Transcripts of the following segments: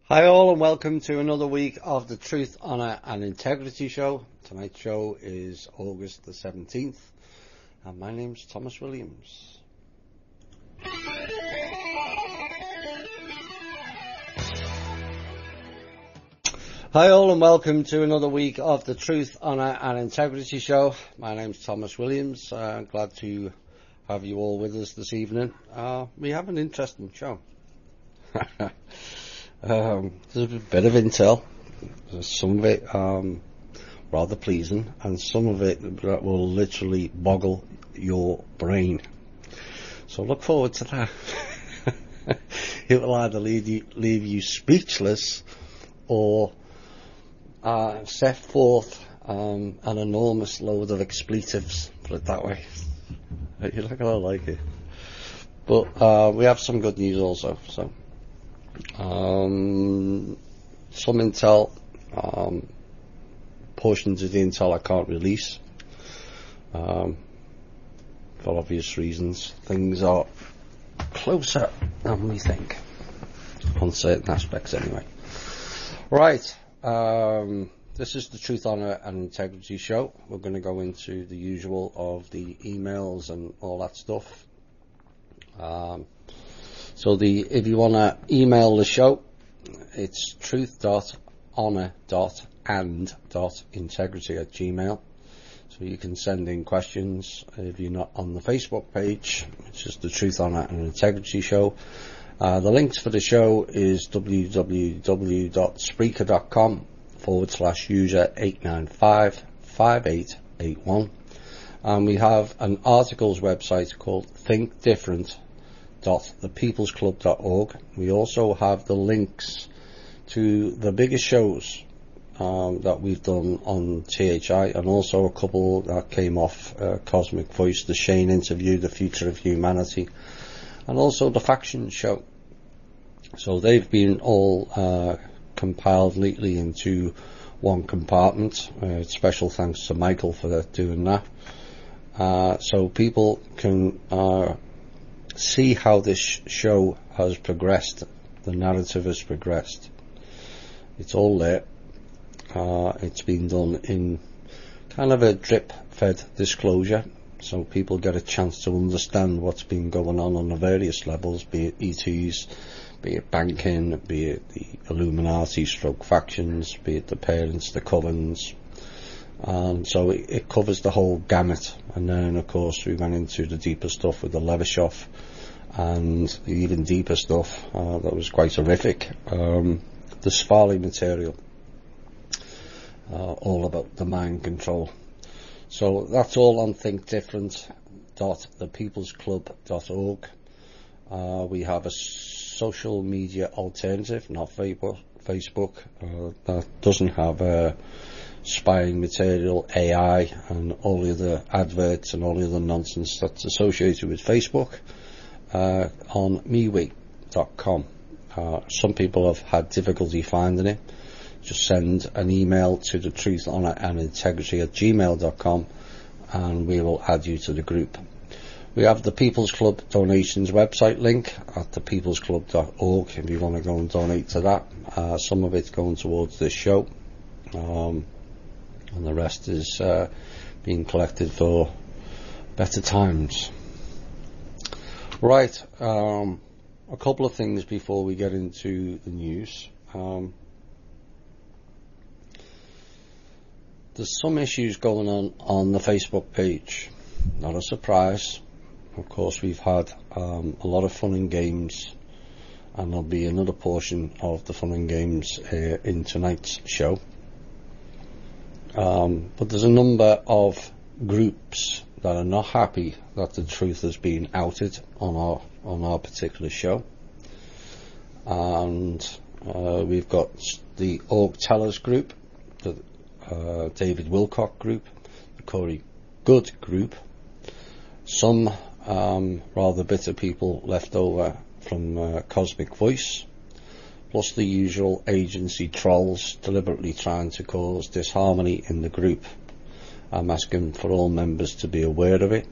Hi all and welcome to another week of the Truth, Honour and Integrity Show. Tonight's show is August the 17th and my name's Thomas Williams. Hi all and welcome to another week of the Truth, Honour and Integrity Show. My name's Thomas Williams. Glad to have you all with us this evening. We have an interesting show. There's a bit of intel, some of it rather pleasing, and some of it that will literally boggle your brain. So look forward to that. It will either leave you speechless or set forth an enormous load of expletives, put it that way. You're not going to like it. But we have some good news also. So some intel, portions of the intel I can't release for obvious reasons. Things are closer than we think on certain aspects anyway. Right, this is the Truth, Honour and Integrity Show. We're going to go into the usual of the emails and all that stuff. So if you want to email the show, it's truth.honour.and.integrity@gmail. So you can send in questions if you're not on the Facebook page, which is the Truth, Honour and Integrity Show. The links for the show is www.spreaker.com/user 8955881. And we have an articles website called thinkdifferent.thepeoplesclub.org. We also have the links to the biggest shows that we've done on THI, and also a couple that came off Cosmic Voice, the Shane interview, The Future of Humanity, and also the Faction Show. So they've been all compiled neatly into one compartment. Special thanks to Michael for doing that. So people can see how this show has progressed, the narrative has progressed. It's all there. It's been done in kind of a drip-fed disclosure, so people get a chance to understand what's been going on the various levels, be it ETs, be it banking, be it the Illuminati stroke factions, be it the parents, the covens. And so it covers the whole gamut. And then of course we went into the deeper stuff with the Levashoff, and the even deeper stuff that was quite horrific, the Sfarley material, all about the mind control. So that's all on thinkdifferent.thepeoplesclub.org. We have a social media alternative, not Facebook, that doesn't have spying material, AI, and all the other adverts and all the other nonsense that's associated with Facebook, on MeWe.com. Some people have had difficulty finding it. Just send an email to the Truth, Honour and Integrity@gmail.com and we will add you to the group. We have the People's Club donations website link at thepeoplesclub.org if you want to go and donate to that. Some of it's going towards this show, and the rest is being collected for better times. Right, a couple of things before we get into the news. There's some issues going on the Facebook page. Not a surprise. Of course, we've had a lot of fun and games, and there'll be another portion of the fun and games in tonight's show. But there's a number of groups that are not happy that the truth has been outed on our particular show. And we've got the Org Tellers group, the David Wilcock group, the Corey Good group, some rather bitter people left over from Cosmic Voice, plus the usual agency trolls deliberately trying to cause disharmony in the group. I'm asking for all members to be aware of it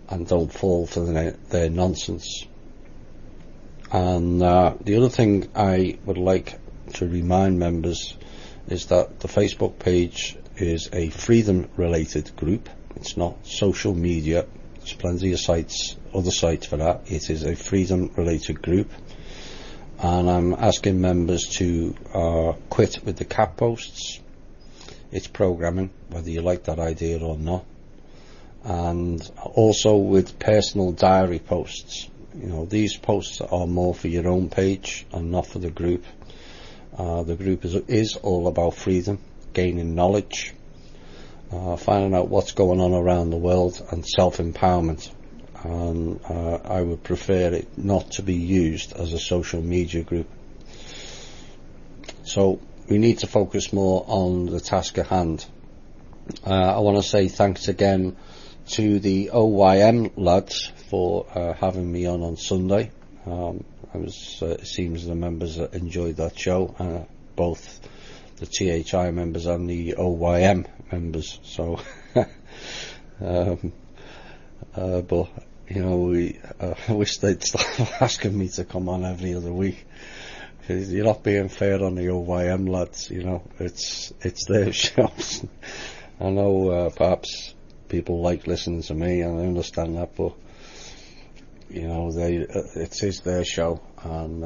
and don't fall for their nonsense. And the other thing I would like to remind members is that the Facebook page is a freedom related group. It's not social media. There's plenty of other sites for that. It is a freedom related group, and I'm asking members to quit with the cat posts. It's programming, whether you like that idea or not. And also with personal diary posts. These posts are more for your own page and not for the group. The group is all about freedom, gaining knowledge, finding out what's going on around the world, and self-empowerment. And I would prefer it not to be used as a social media group. So we need to focus more on the task at hand. I want to say thanks again to the OYM lads for having me on Sunday. It seems the members enjoyed that show, both the THI members and the OYM members. So, but I wish they'd stop asking me to come on every other week. You're not being fair on the OYM lads. It's their shows. I know perhaps people like listening to me, and I understand that, but it is their show, and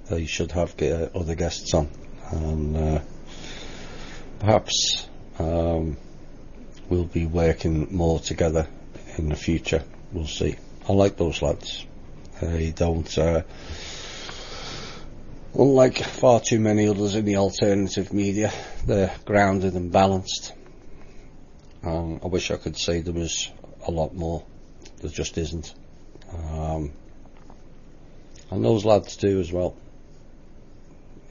they should have other guests on, and perhaps we'll be working more together in the future. We'll see. I like those lads. They don't, unlike far too many others in the alternative media, they're grounded and balanced. I wish I could say there was a lot more. There just isn't. And those lads do as well.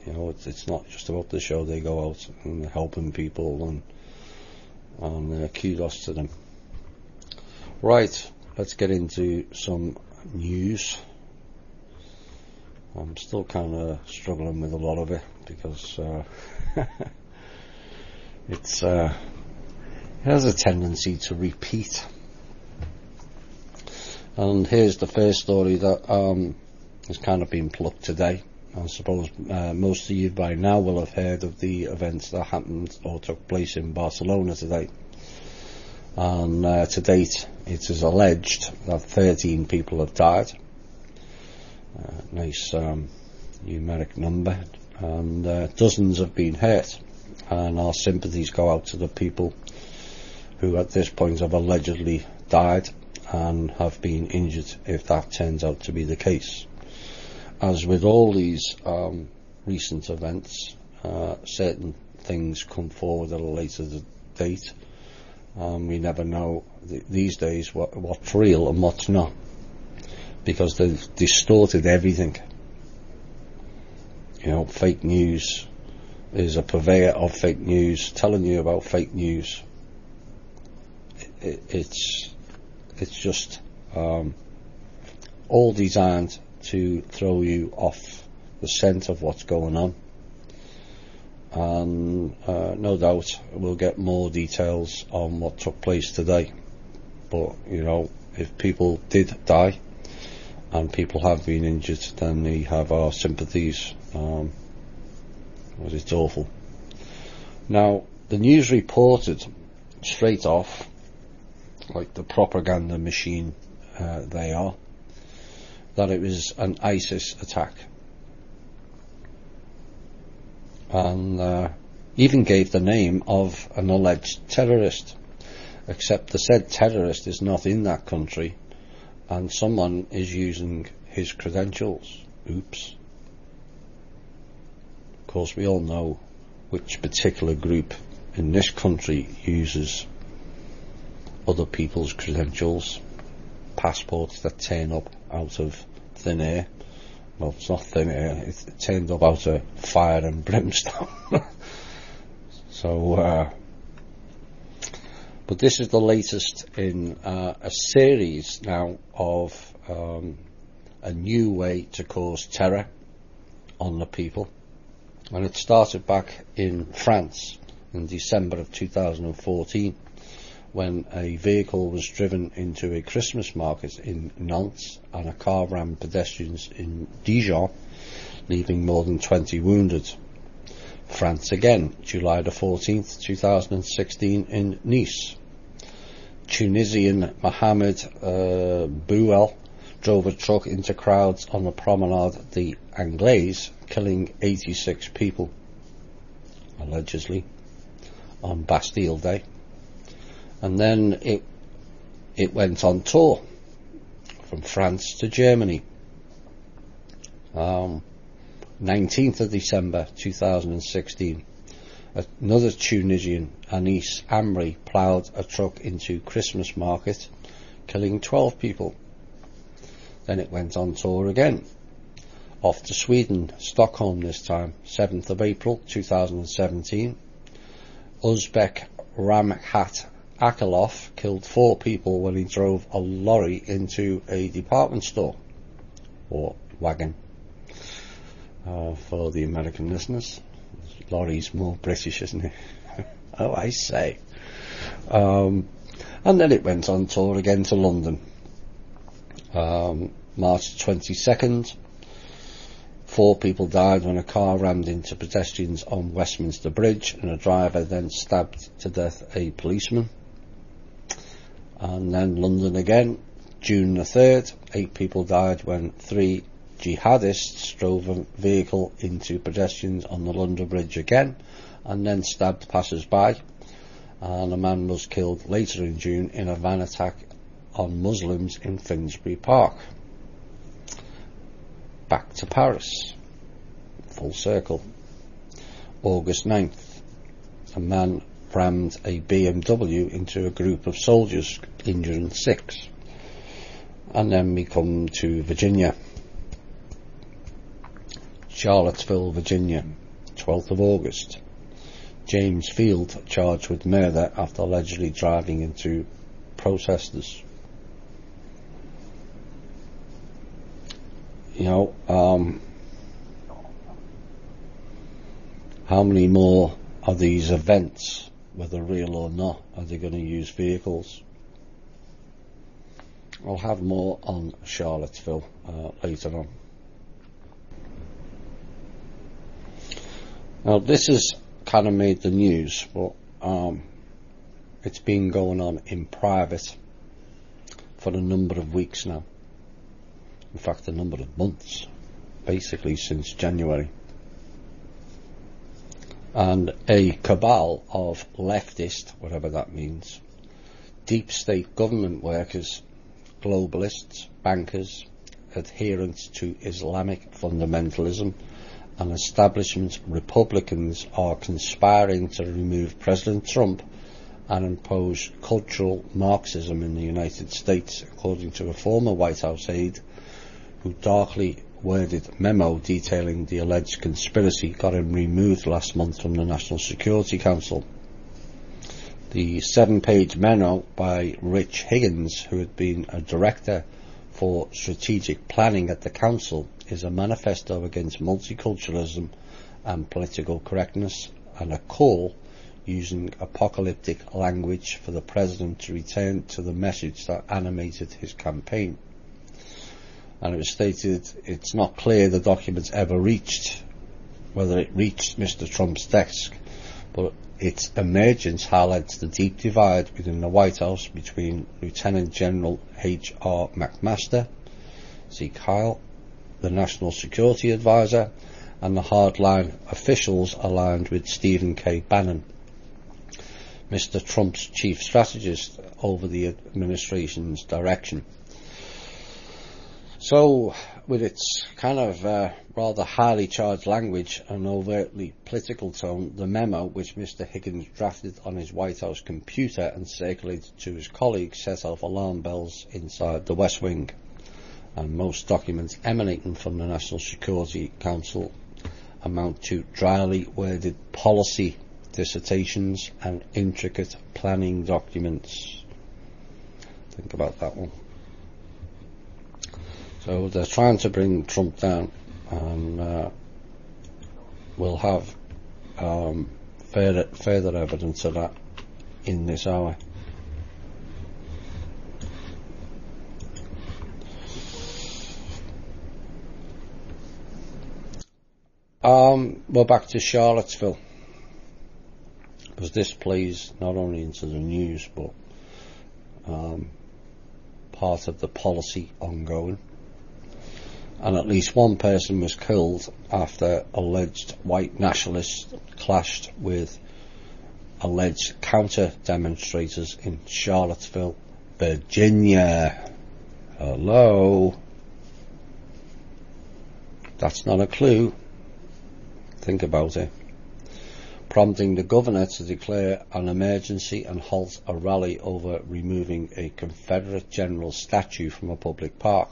It's not just about the show. They go out and helping people, and kudos to them. Right, let's get into some news. I'm still kind of struggling with a lot of it because it has a tendency to repeat. And here's the first story that has kind of been plucked today. I suppose most of you by now will have heard of the events that happened or took place in Barcelona today. And to date, it is alleged that 13 people have died. Nice numeric number. And dozens have been hurt. And our sympathies go out to the people who at this point have allegedly died and have been injured, if that turns out to be the case. As with all these recent events, certain things come forward at a later date. We never know these days what's real and what's not, because they've distorted everything. Fake news is a purveyor of fake news, telling you about fake news. It's just all designed to throw you off the scent of what's going on. And no doubt we'll get more details on what took place today. But if people did die and people have been injured, then we have our sympathies. It's awful. Now, the news reported straight off, like the propaganda machine they are, that it was an ISIS attack, and even gave the name of an alleged terrorist, except the said terrorist is not in that country and someone is using his credentials. Oops. Of course, we all know which particular group in this country uses other people's credentials, passports that turn up out of thin air. Well, it's not thin air, it's turned up out of fire and brimstone. So, but this is the latest in a series now of a new way to cause terror on the people. And it started back in France in December of 2014, when a vehicle was driven into a Christmas market in Nantes and a car rammed pedestrians in Dijon. leaving more than 20 wounded. France again, July the 14th, 2016 in Nice. Tunisian Mohamed Bouel drove a truck into crowds on the Promenade des Anglais, killing 86 people, allegedly, on Bastille Day. And then it went on tour from France to Germany. 19th of December 2016, another Tunisian, Anis Amri, ploughed a truck into Christmas market, killing 12 people. Then it went on tour again, off to Sweden, Stockholm this time, 7th of April 2017. Uzbek Ramkhat Akalov killed 4 people when he drove a lorry into a department store, or wagon, for the American listeners. Lorry's more British, isn't it? Oh, I say. And then it went on tour again to London. March 22nd, 4 people died when a car rammed into pedestrians on Westminster Bridge, and a driver then stabbed to death a policeman. And then London again, June the 3rd, 8 people died when 3 jihadists drove a vehicle into pedestrians on the London Bridge again, and then stabbed passers-by. And a man was killed later in June in a van attack on Muslims in Finsbury Park. Back to Paris, full circle. August 9th, a man rammed a BMW into a group of soldiers, injuring 6. And then we come to Virginia. Charlottesville, Virginia, 12th of August. James Field charged with murder after allegedly driving into protesters. You know, how many more of these events, whether real or not, are they going to use vehicles? I'll have more on Charlottesville later on. Now, this has kind of made the news, but it's been going on in private for a number of weeks now. In fact, a number of months, basically since January. And a cabal of leftist, whatever that means, deep state government workers, globalists, bankers, adherents to Islamic fundamentalism, and establishment Republicans are conspiring to remove President Trump and impose cultural Marxism in the United States, according to a former White House aide who darkly worded memo detailing the alleged conspiracy got him removed last month from the National Security Council. The 7-page memo by Rich Higgins, who had been a director for strategic planning at the council, is a manifesto against multiculturalism and political correctness, and a call using apocalyptic language for the president to return to the message that animated his campaign. And it was stated it's not clear the documents ever reached, whether it reached Mr. Trump's desk, but its emergence highlights the deep divide within the White House between Lieutenant General H.R. McMaster, Zeke Kyle, the National Security Advisor, and the hardline officials aligned with Stephen K. Bannon, Mr. Trump's chief strategist over the administration's direction. So, with its kind of rather highly charged language and overtly political tone, the memo, which Mr. Higgins drafted on his White House computer and circulated to his colleagues, set off alarm bells inside the West Wing. And most documents emanating from the National Security Council amount to dryly worded policy dissertations and intricate planning documents. Think about that one. So they're trying to bring Trump down, and we'll have further evidence of that in this hour. We're back to Charlottesville, because this plays not only into the news but part of the policy ongoing. And at least one person was killed after alleged white nationalists clashed with alleged counter demonstrators in Charlottesville, Virginia. Hello. That's not a clue. Think about it. Prompting the governor to declare an emergency and halt a rally over removing a Confederate general statue from a public park.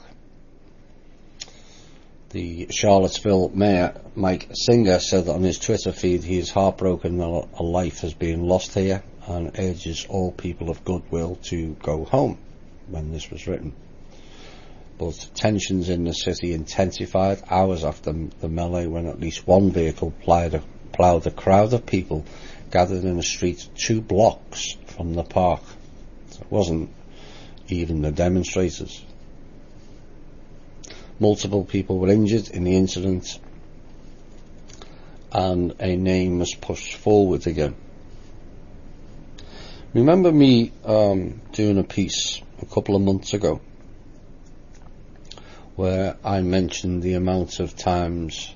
The Charlottesville mayor, Mike Singer, said on his Twitter feed he is heartbroken that a life has been lost here and urges all people of goodwill to go home when this was written. But tensions in the city intensified hours after the melee when at least one vehicle ploughed a crowd of people gathered in a street 2 blocks from the park. So it wasn't even the demonstrators. Multiple people were injured in the incident, and a name was pushed forward again. Remember me doing a piece a couple of months ago where I mentioned the amount of times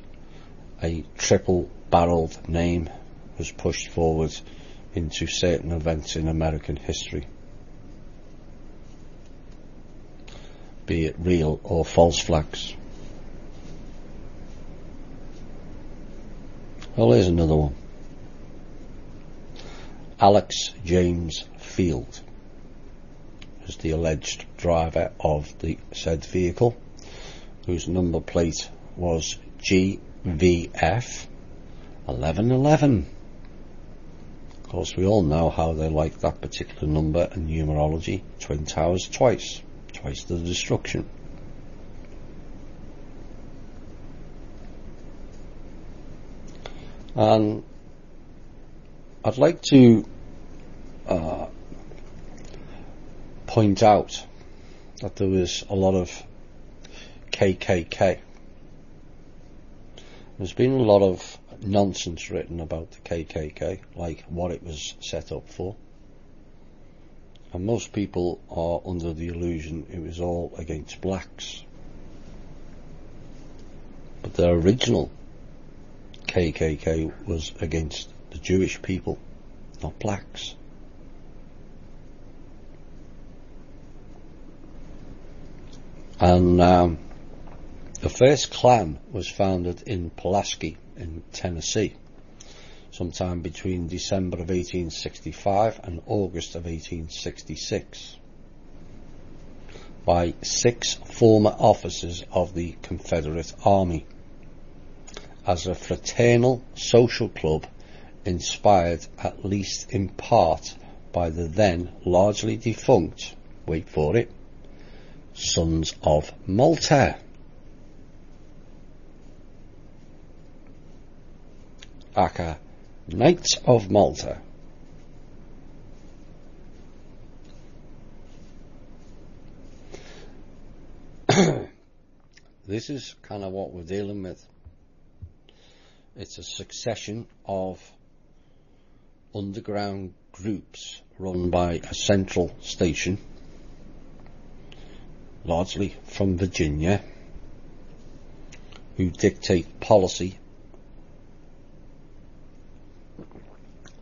a triple-barreled name was pushed forward into certain events in American history, be it real or false flags. Well, here's another one. Alex James Field is the alleged driver of the said vehicle, whose number plate was GVF 1111. Of course, we all know how they like that particular number in numerology. Twin towers twice the destruction. And I'd like to point out that there was a lot of KKK. There's been a lot of nonsense written about the KKK, like what it was set up for. And most people are under the illusion it was all against blacks. But the original KKK was against the Jewish people, not blacks. And the first Klan was founded in Pulaski in Tennessee, sometime between December of 1865 and August of 1866, by 6 former officers of the Confederate Army, as a fraternal social club inspired at least in part by the then largely defunct, wait for it, Sons of Malta, aka Knights of Malta. This is kind of what we're dealing with. It's a succession of underground groups run by a central station, largely from Virginia, who dictate policy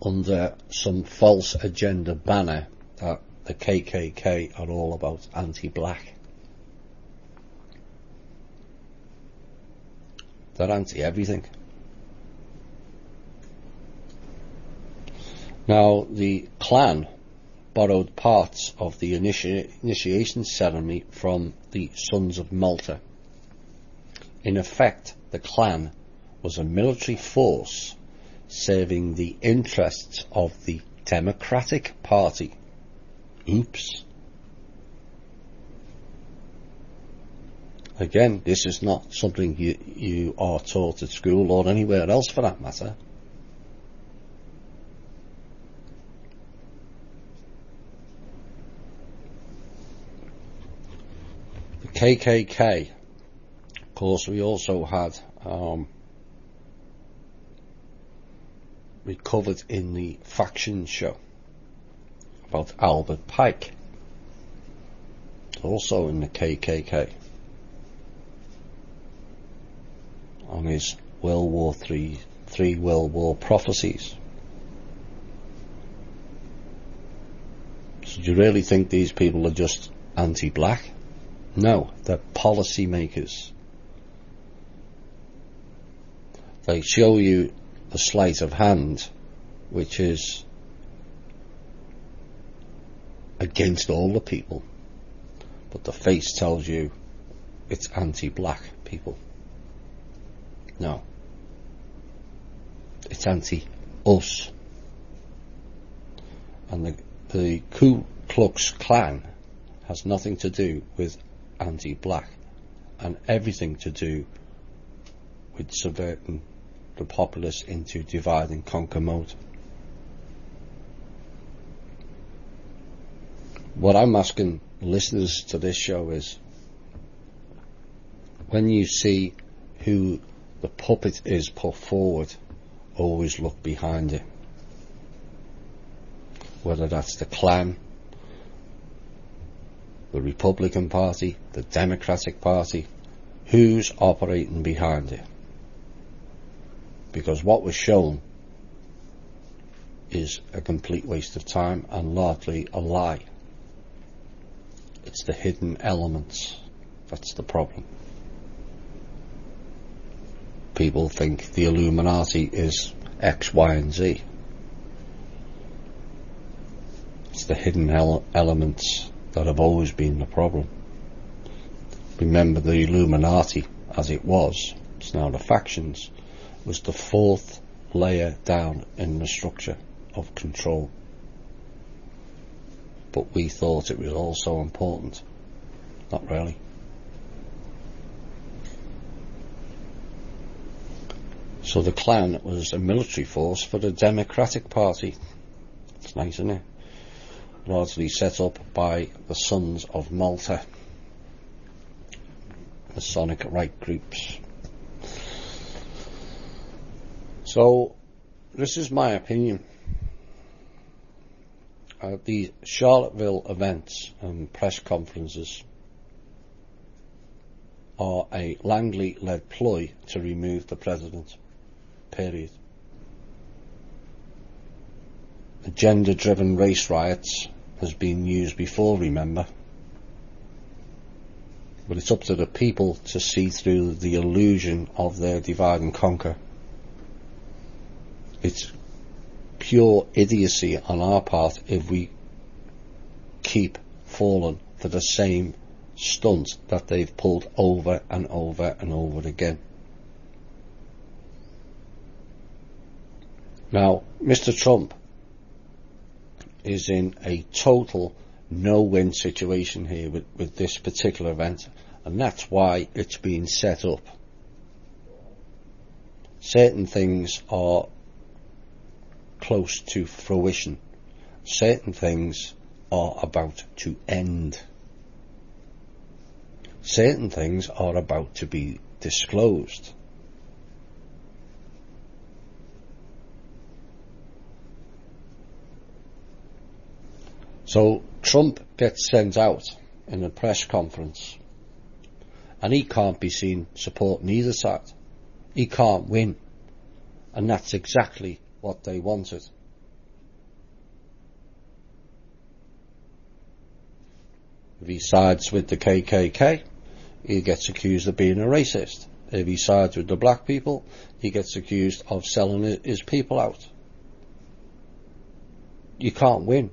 under some false agenda banner that the KKK are all about anti-black. They're anti-everything. Now, the Klan borrowed parts of the initiation ceremony from the Sons of Malta. In effect, the Klan was a military force serving the interests of the Democratic Party. Oops. Again, this is not something you are taught at school or anywhere else for that matter. The KKK, of course, we also had we covered in the faction show about Albert Pike, also in the KKK, on his three World War prophecies. So do you really think these people are just anti-black? No, they're policy makers. They show you the sleight of hand, which is against all the people, but the face tells you it's anti-black people. No, it's anti-us. And the Ku Klux Klan has nothing to do with anti-black, and everything to do with subverting the populace into divide and conquer mode. What I'm asking listeners to this show is, when you see who the puppet is put forward, always look behind it. Whether that's the Klan, the Republican Party, the Democratic Party, who's operating behind it? Because what was shown is a complete waste of time and largely a lie. It's the hidden elements that's the problem. People think the Illuminati is X, Y and Z. It's the hidden elements that have always been the problem. Remember, the Illuminati, as it was, it's now the factions, was the fourth layer down in the structure of control. But we thought it was all so important. Not really. So the Klan was a military force for the Democratic Party. It's nice, isn't it? Largely set up by the Sons of Malta, Masonic right groups. So this is my opinion. The Charlottesville events and press conferences are a Langley-led ploy to remove the president. Period. The gender-driven race riots has been used before, remember. But it's up to the people to see through the illusion of their divide and conquer. It's pure idiocy on our part if we keep falling for the same stunt that they've pulled over and over and over again. Now, Mr. Trump is in a total no-win situation here with this particular event, and that's why it's been set up. Certain things are close to fruition. Certain things are about to end. Certain things are about to be disclosed. So Trump gets sent out in a press conference, and he can't be seen supporting either side. He can't win, and that's exactly what they wanted. If he sides with the KKK, he gets accused of being a racist. If he sides with the black people, he gets accused of selling his people out. You can't win.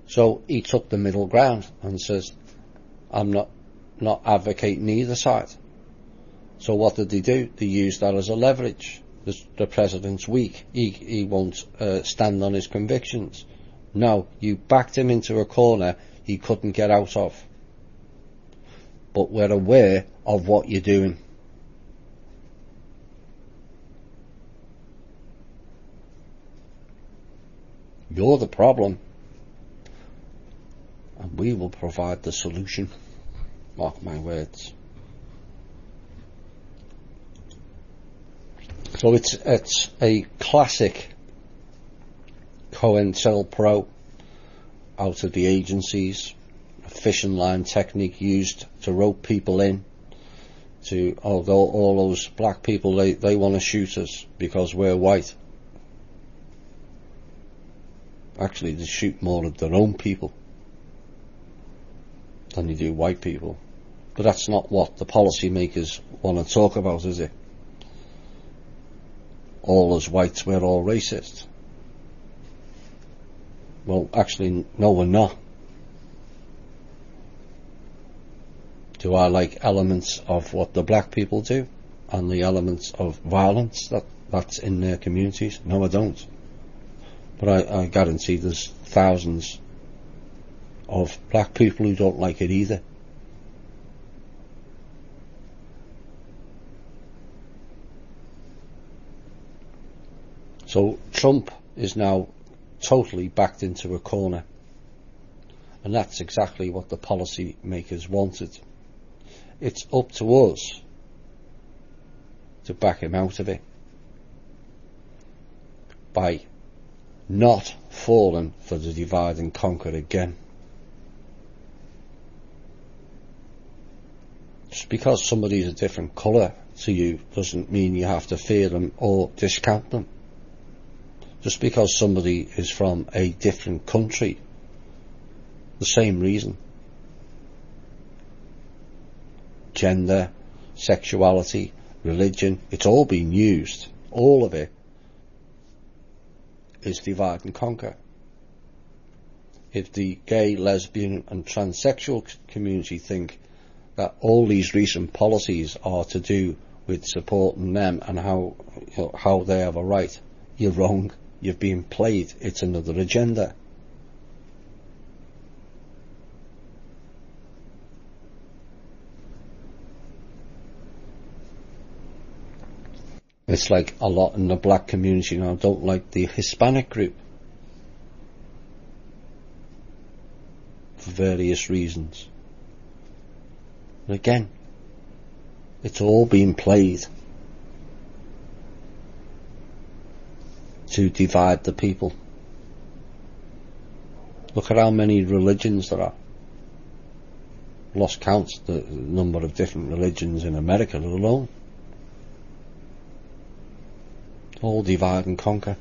So he took the middle ground and says, I'm not advocating either side. So what did they do? They used that as a leverage. The president's weak. He won't stand on his convictions. No, you backed him into a corner he couldn't get out of. But we're aware of what you're doing. You're the problem, and we will provide the solution. Mark my words. So it's a classic COINTELPRO out of the agencies, a fishing line technique used to rope people in to, although all those black people, they want to shoot us because we're white. Actually, they shoot more of their own people than they do white people. But that's not what the policymakers want to talk about, is it? All as whites, we're all racist. Well, actually, no, we're not. Do I like elements of what the black people do and the elements of violence that's in their communities? No, I don't. But I guarantee there's thousands of black people who don't like it either. So Trump is now totally backed into a corner, and that's exactly what the policy makers wanted. It's up to us to back him out of it by not falling for the divide and conquer again. Just because somebody's a different colour to you doesn't mean you have to fear them or discount them. Just because somebody is from a different country, the same reason. Gender, sexuality, religion, it's all being used. All of it is divide and conquer. If the gay, lesbian and transsexual community think that all these recent policies are to do with supporting them and how they have a right, you're wrong. You've been played. It's another agenda. It's like a lot in the black community now don't like the Hispanic group for various reasons. And again, it's all being played to divide the people. Look at how many religions there are. Lost count the number of different religions in America alone. All divide and conquer,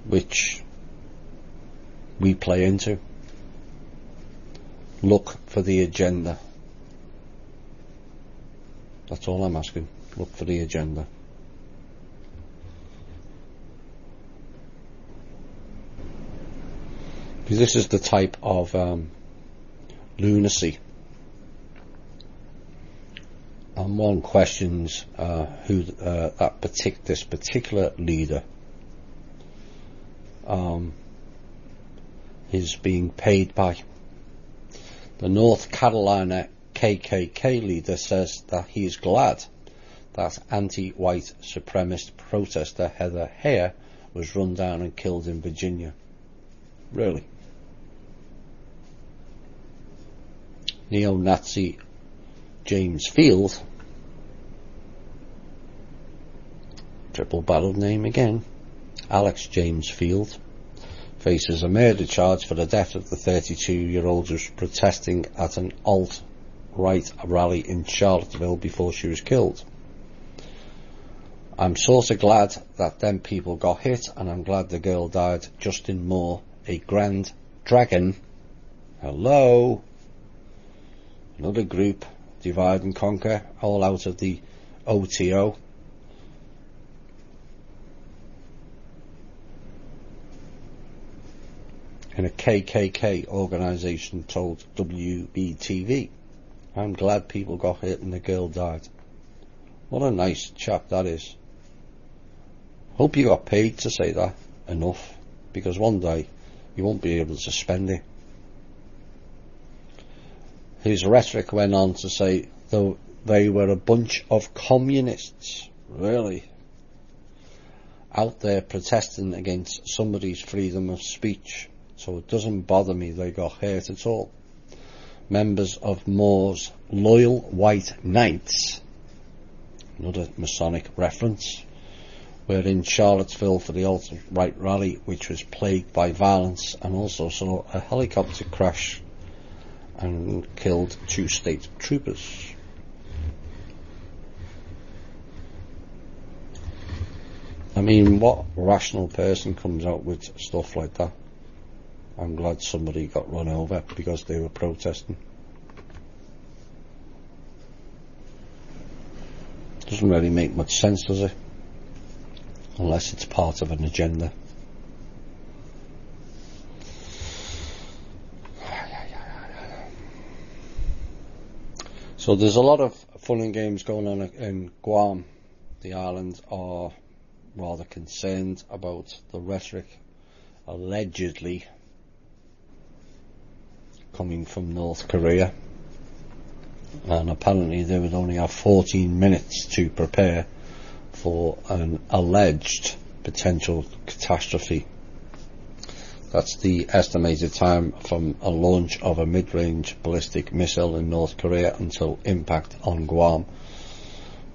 which we play into. Look for the agenda. That's all I'm asking. Look for the agenda. Because this is the type of lunacy. And one questions who this particular leader is being paid by. The North Carolina KKK leader says that he is glad that anti-white supremacist protester Heather Heyer was run down and killed in Virginia. Really? Neo-Nazi James Field, triple barreled name again, Alex James Field, faces a murder charge for the death of the 32-year-old who was protesting at an alt-right rally in Charlottesville before she was killed. I'm sort of glad that them people got hit, and I'm glad the girl died. Justin Moore, a grand dragon. Hello. Another group, divide and conquer, all out of the OTO. In a KKK organisation told WBTV, I'm glad people got hit and the girl died. What a nice chap that is. Hope you got paid to say that enough, because one day you won't be able to spend it. His rhetoric went on to say, though they were a bunch of communists, really, out there protesting against somebody's freedom of speech. So it doesn't bother me they got hurt at all. Members of Moore's loyal white knights another Masonic reference. We're in Charlottesville for the alt-right rally, which was plagued by violence, and also saw a helicopter crash and killed 2 state troopers. I mean, what rational person comes out with stuff like that? I'm glad somebody got run over because they were protesting. Doesn't really make much sense, does it? Unless it's part of an agenda. So there's a lot of fun and games going on in Guam. The island are rather concerned about the rhetoric allegedly coming from North Korea, and apparently they would only have 14 minutes to prepare for an alleged potential catastrophe. That's the estimated time from a launch of a mid-range ballistic missile in North Korea until impact on Guam,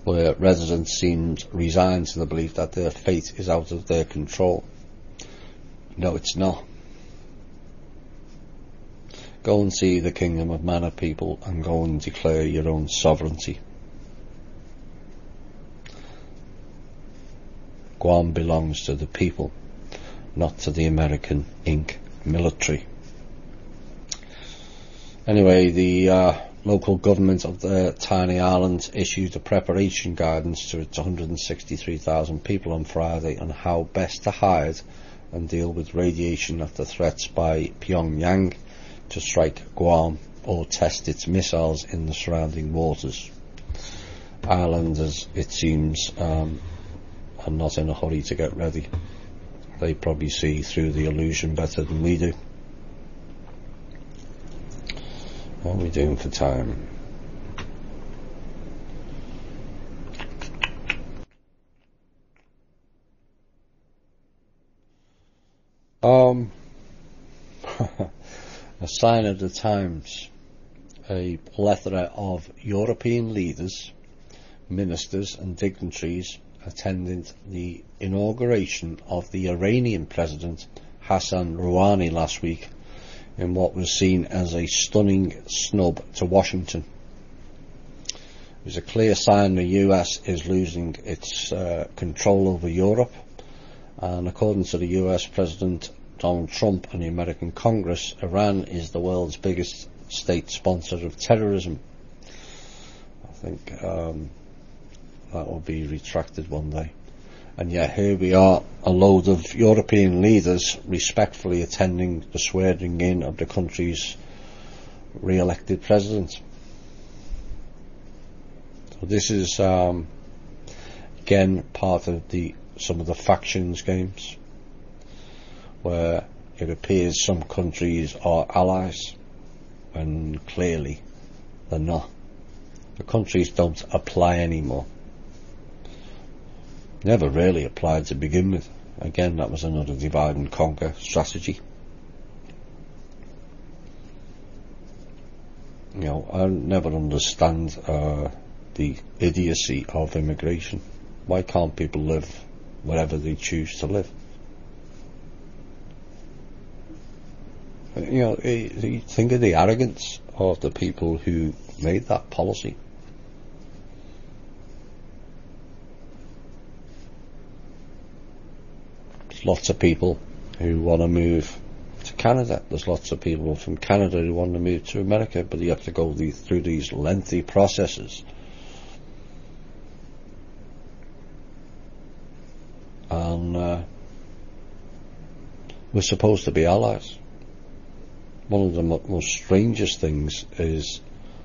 where residents seemed resigned to the belief that their fate is out of their control. No, it's not. Go and see the Kingdom of Mana, people, and go and declare your own sovereignty. Guam belongs to the people, not to the American Inc. military. Anyway, the local government of the tiny island issued a preparation guidance to its 163,000 people on Friday on how best to hide and deal with radiation after threats by Pyongyang to strike Guam or test its missiles in the surrounding waters. Islanders, it seems, are not in a hurry to get ready. They probably see through the illusion better than we do. What are we doing for time? A sign of the times. A plethora of European leaders, ministers and dignitaries attended the inauguration of the Iranian President Hassan Rouhani last week in what was seen as a stunning snub to Washington. It was a clear sign the US is losing its control over Europe, and according to the US President Donald Trump and the American Congress, Iran is the world's biggest state sponsor of terrorism. I think that will be retracted one day. And yet here we are, a load of European leaders respectfully attending the swearing in of the country's re-elected president. So this is again part of some of the factions games, where it appears some countries are allies when clearly they're not. The countries don't apply anymore. Never really applied to begin with. Again, that was another divide and conquer strategy. You know, I never understand the idiocy of immigration. Why can't people live wherever they choose to live? You know, you think of the arrogance of the people who made that policy. There's lots of people who want to move to Canada. There's lots of people from Canada who want to move to America, but you have to go through these lengthy processes. And we're supposed to be allies. One of the most strangest things is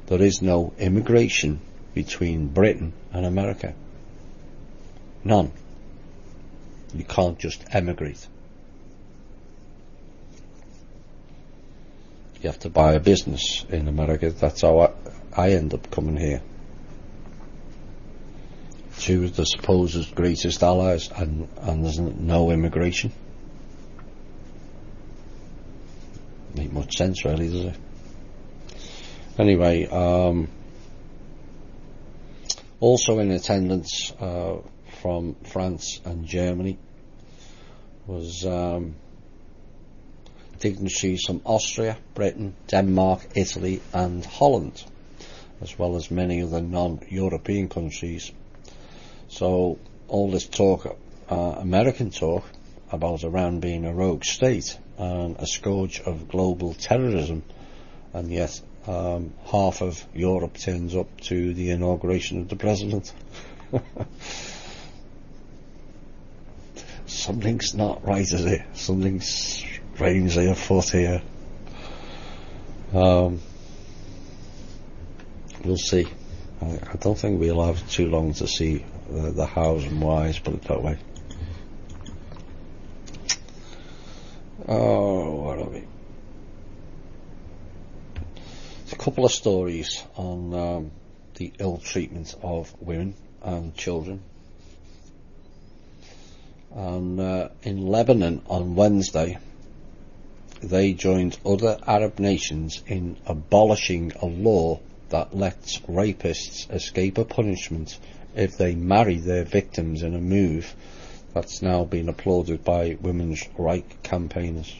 there is no immigration between Britain and America. None. You can't just emigrate. You have to buy a business in America. That's how I end up coming here. Two of the supposed greatest allies, and there's no immigration. Make much sense, really, does it? Anyway, Also in attendance from France and Germany was dignitaries from Austria, Britain, Denmark, Italy and Holland, as well as many other non-European countries. So all this talk, American talk, about Iran being a rogue state and a scourge of global terrorism, and yet half of Europe turns up to the inauguration of the president. Something's not right, is it? Something's strangely afoot here. We'll see. I don't think we'll have too long to see the hows and whys, put it that way. Oh, what are we? A couple of stories on the ill treatment of women and children. And in Lebanon on Wednesday, they joined other Arab nations in abolishing a law that lets rapists escape a punishment if they marry their victims, in a move that's now been applauded by women's rights campaigners.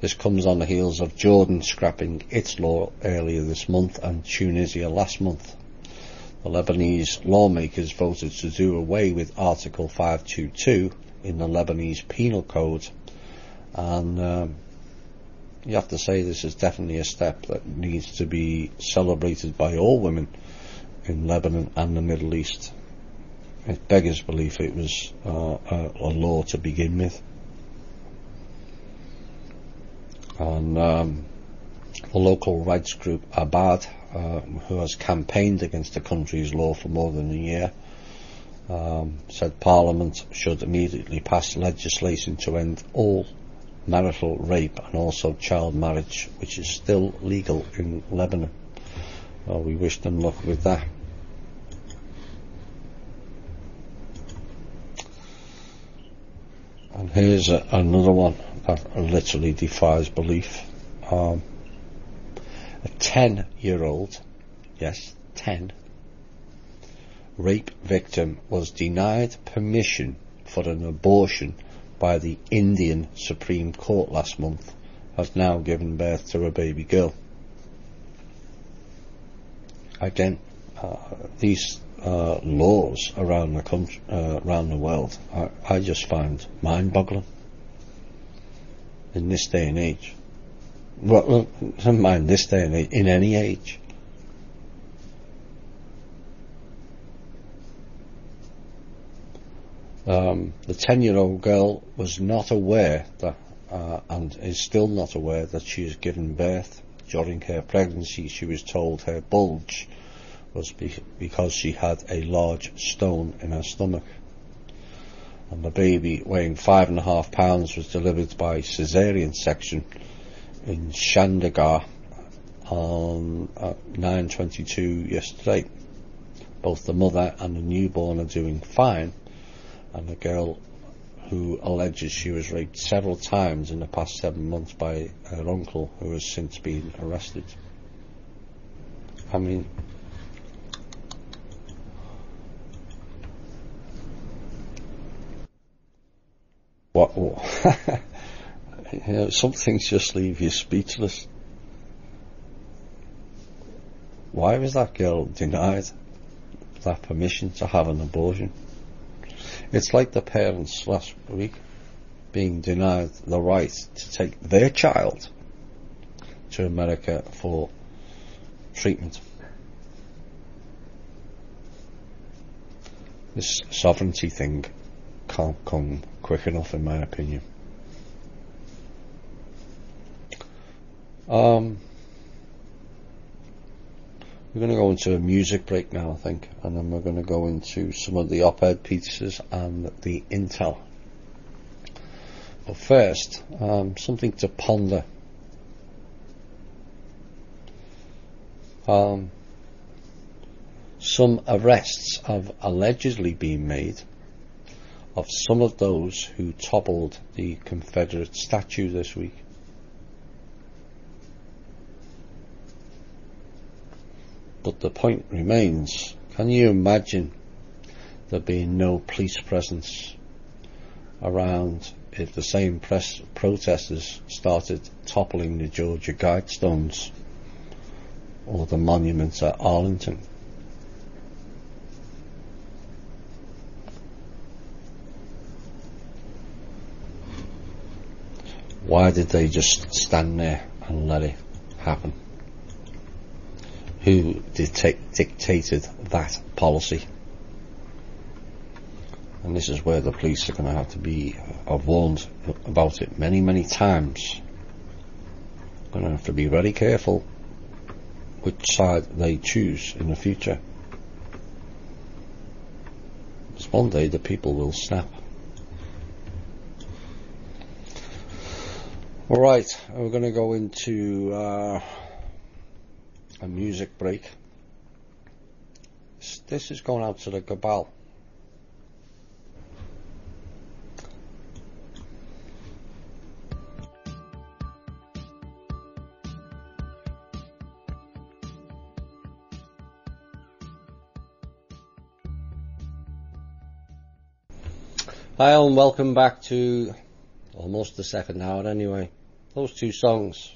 This comes on the heels of Jordan scrapping its law earlier this month and Tunisia last month. The Lebanese lawmakers voted to do away with Article 522 in the Lebanese Penal Code, and you have to say this is definitely a step that needs to be celebrated by all women in Lebanon and the Middle East. It beggars belief it was a law to begin with. And the local rights group Abad, who has campaigned against the country's law for more than a year, said Parliament should immediately pass legislation to end all marital rape and also child marriage, which is still legal in Lebanon. Well, we wish them luck with that. And here's another one that literally defies belief. A 10-year-old, yes, 10, rape victim was denied permission for an abortion by the Indian Supreme Court last month, has now given birth to a baby girl. Again, these laws around the country, around the world, I just find mind-boggling in this day and age. Well, never mind this day and age, in any age. The 10-year-old girl was not aware that, and is still not aware that she has given birth. During her pregnancy, she was told her bulge was because she had a large stone in her stomach. And the baby, weighing 5.5 pounds, was delivered by caesarean section in Chandigarh on 9:22 yesterday. Both the mother and the newborn are doing fine, and the girl, who alleges she was raped several times in the past 7 months by her uncle, who has since been arrested. I mean, what? You know, some things just leave you speechless. Why was that girl denied that permission to have an abortion? It's like the parents last week being denied the right to take their child to America for treatment. This sovereignty thing can't come quick enough, in my opinion. We're going to go into a music break now, I think, and then we're going to go into some of the op-ed pieces and the intel. But first, something to ponder. Some arrests have allegedly been made of some of those who toppled the Confederate statue this week. But the point remains, Can you imagine there being no police presence around if the same protesters started toppling the Georgia Guidestones or the monuments at Arlington? Why did they just stand there and let it happen? Who dictated that policy? And this is where the police are going to have to be warned about it many, many times. Going to have to be very careful which side they choose in the future. Because one day the people will snap. Alright, we're going to go into a music break. This is going out to the cabal. Hi and welcome back to almost the second hour anyway. Those two songs,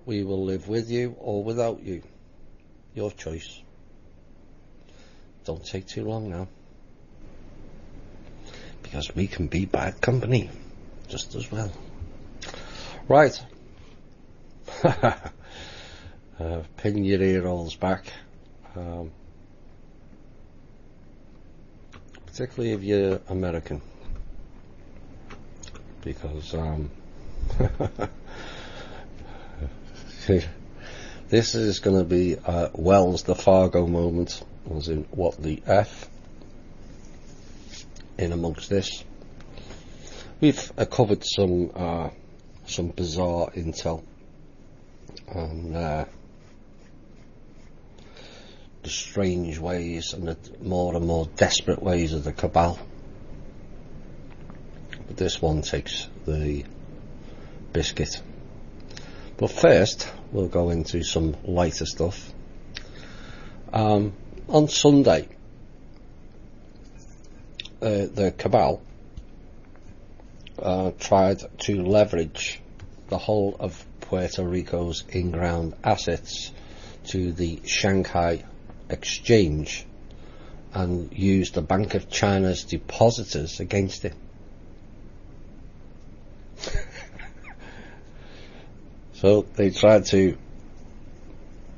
We Will Live With You or Without You, your choice. Don't take too long now, because we can be bad company just as well. Right. Pin your ear rolls back, particularly if you're American, because this is going to be Wells the Fargo moment, as in what the F in amongst this. We've covered some bizarre intel and the strange ways and the more and more desperate ways of the cabal. But this one takes the biscuit. But first, we'll go into some lighter stuff. On Sunday, the cabal tried to leverage the whole of Puerto Rico's in-ground assets to the Shanghai exchange and used the Bank of China's depositors against it. So they tried to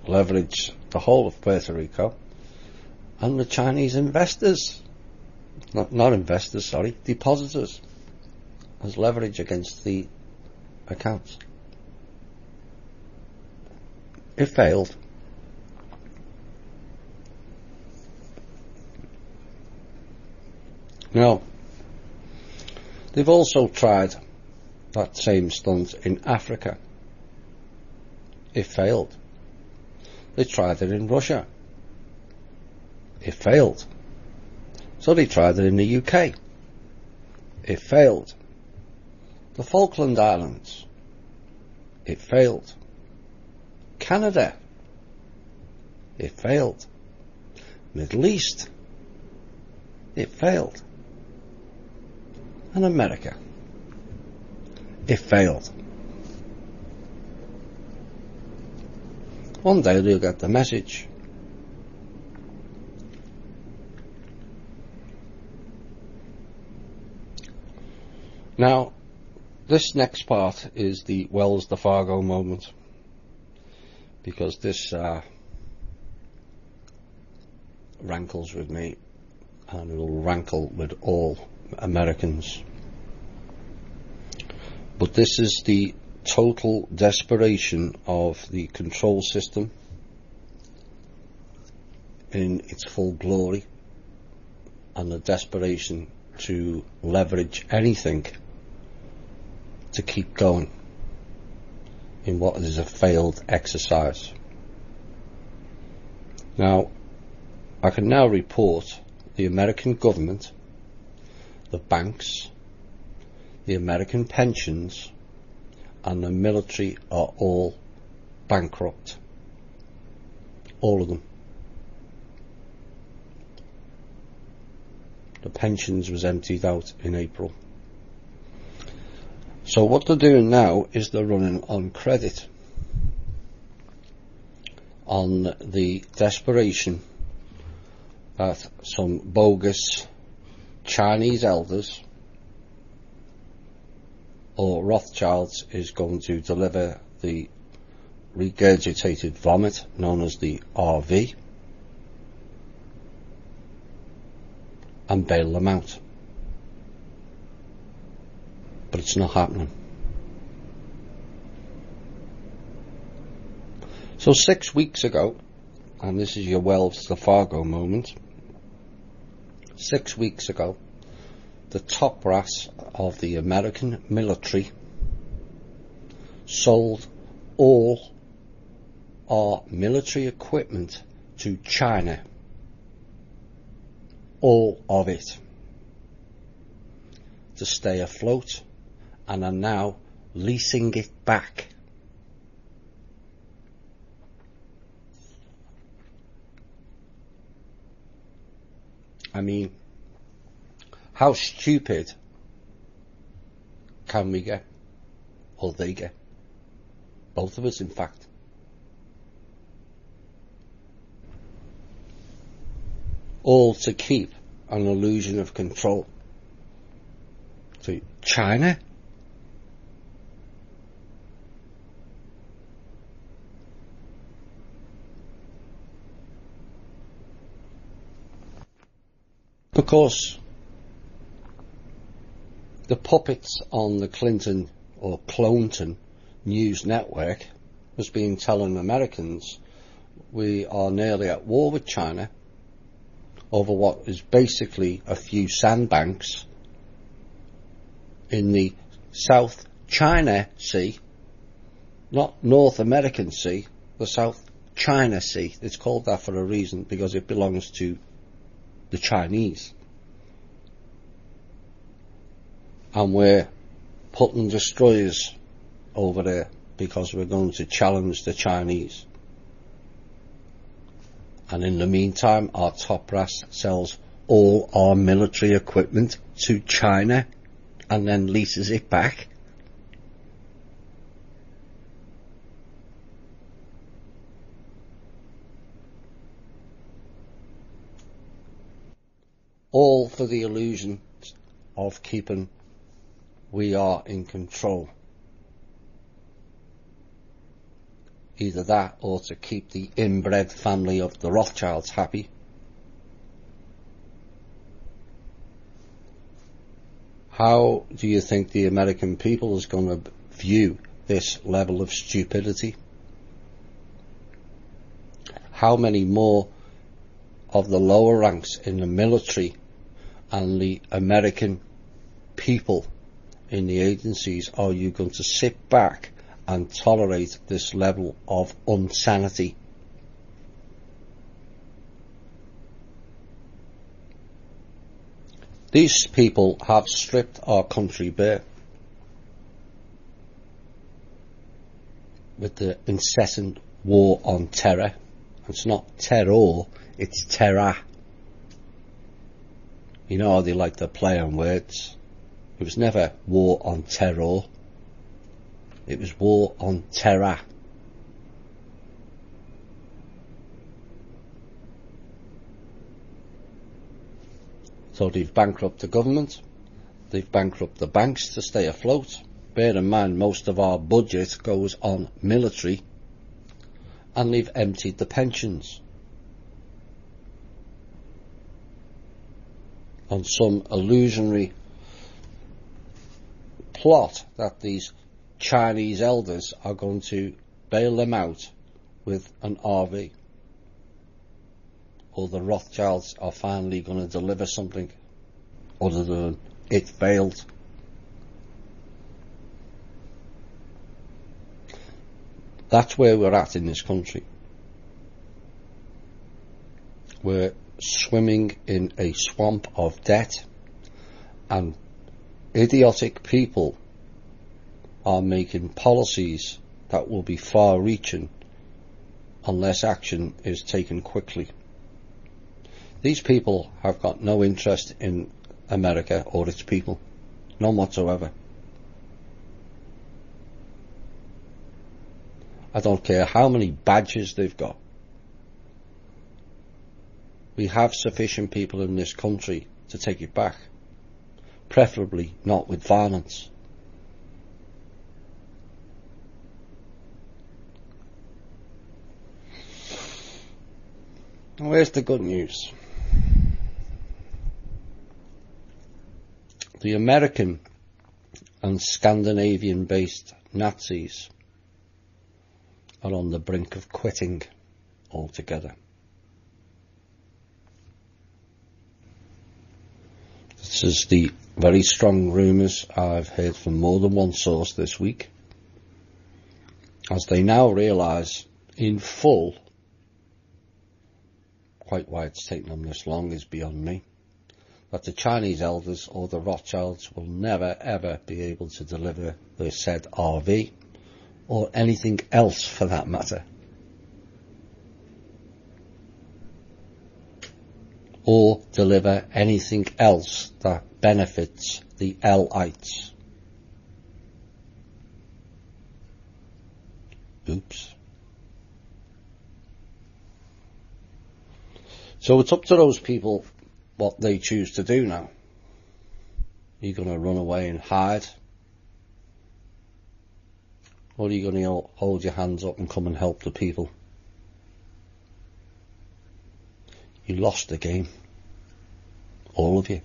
leverage the whole of Puerto Rico and the Chinese investors, not investors, sorry, depositors, as leverage against the accounts. It failed. Now, they've also tried that same stunt in Africa. It failed. They tried it in Russia. It failed. So they tried it in the UK. It failed. The Falkland Islands. It failed. Canada. It failed. Middle East. It failed. And America. It failed. One day they'll get the message. Now, this next part is the Wells the Fargo moment, because this rankles with me, and it will rankle with all Americans. But this is the total desperation of the control system in its full glory, and the desperation to leverage anything to keep going in what is a failed exercise. Now, I can now report the American government, the banks, the American pensions, and the military are all bankrupt. All of them. the pensions was emptied out in April. So what they're doing now is they're running on credit, on the desperation that some bogus Chinese elders or Rothschilds is going to deliver the regurgitated vomit known as the RV and bail them out. But it's not happening. So 6 weeks ago, and this is your Wells to Fargo moment, 6 weeks ago, the top brass of the American military sold all our military equipment to China. All of it. To stay afloat, and are now leasing it back. I mean, how stupid can we get? Or they get? Both of us, in fact. All to keep an illusion of control. To China? Of course, the puppets on the Clinton or Clonton news network has been telling Americans we are nearly at war with China over what is basically a few sandbanks in the South China Sea, not North American Sea, the South China Sea. It's called that for a reason, because it belongs to the Chinese. And we're putting destroyers over there because we're going to challenge the Chinese. And in the meantime, our top brass sells all our military equipment to China and then leases it back. All for the illusion of keeping we are in control. Either that or to keep the inbred family of the Rothschilds happy. How do you think the American people is going to view this level of stupidity? How many more of the lower ranks in the military and the American people in the agencies are you going to sit back and tolerate this level of insanity? These people have stripped our country bare with the incessant war on terror. It's not terror, it's terror. You know how they like to play on words. It was never war on terror. It was war on terror. So they've bankrupted the government, they've bankrupted the banks to stay afloat. Bear in mind, most of our budget goes on military, and they've emptied the pensions on some illusionary plot that these Chinese elders are going to bail them out with an RV, or the Rothschilds are finally going to deliver something other than it failed. That's where we're at in this country. We're swimming in a swamp of debt, and idiotic people are making policies that will be far-reaching unless action is taken quickly. These people have got no interest in America or its people. None whatsoever. I don't care how many badges they've got. We have sufficient people in this country to take it back. Preferably not with violence. Where's the good news? The American and Scandinavian based Nazis are on the brink of quitting altogether. This is the very strong rumours I've heard from more than one source this week, as they now realise in full, quite why it's taken them this long is beyond me, that the Chinese elders or the Rothschilds will never ever be able to deliver the said RV, or anything else for that matter, or deliver anything else that benefits the L-ites. Oops. So it's up to those people what they choose to do now. Are you going to run away and hide? Or are you going to hold your hands up and come and help the people? You lost the game. All of you.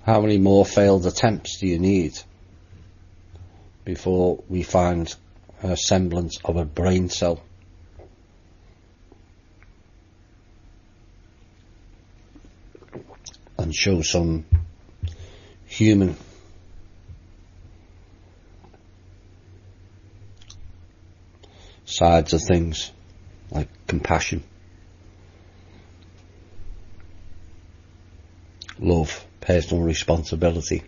How many more failed attempts do you need before we find a semblance of a brain cell? And show some human sides of things, like compassion, love, personal responsibility.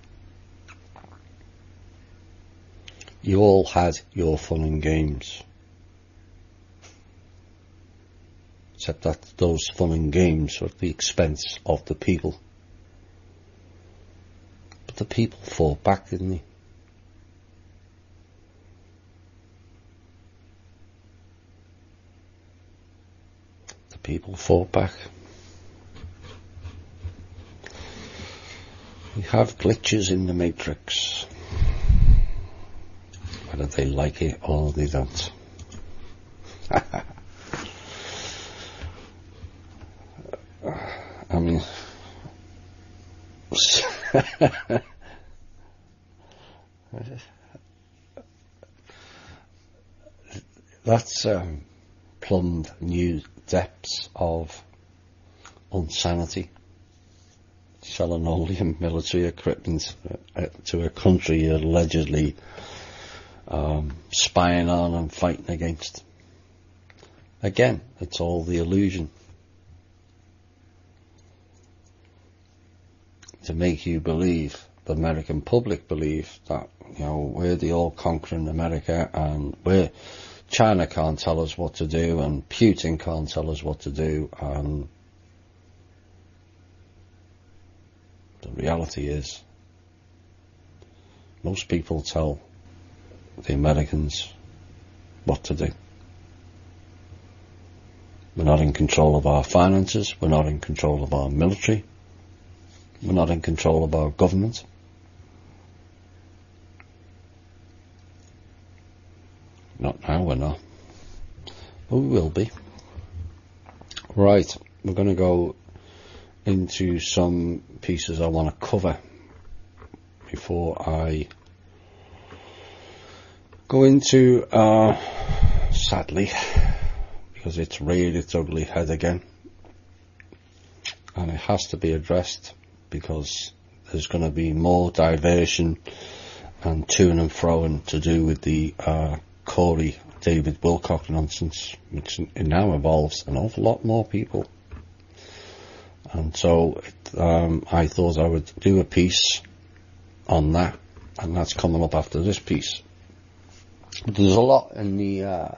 You all had your fun and games, except that those fun and games were at the expense of the people. But the people fought back, didn't they? The people fought back. We have glitches in the matrix, whether they like it or they don't. I mean, that's plumbed new depths of insanity. Selling Olympian military equipment to a country you're allegedly spying on and fighting against. Again, it's all the illusion to make you believe, the American public believe, that, you know, we're the all-conquering America and China can't tell us what to do and Putin can't tell us what to do, and the reality is most people tell the Americans what to do. We're not in control of our finances, we're not in control of our military, we're not in control of our government. Not now, we're not. But we will be. Right, we're going to go into some pieces I want to cover before I go into, sadly, because it's reared its ugly head again, and it has to be addressed because there's going to be more diversion and toing and froing to do with the Corey David Wilcock nonsense, which now involves an awful lot more people. And so I thought I would do a piece on that, and that's coming up after this piece. But there's a lot in the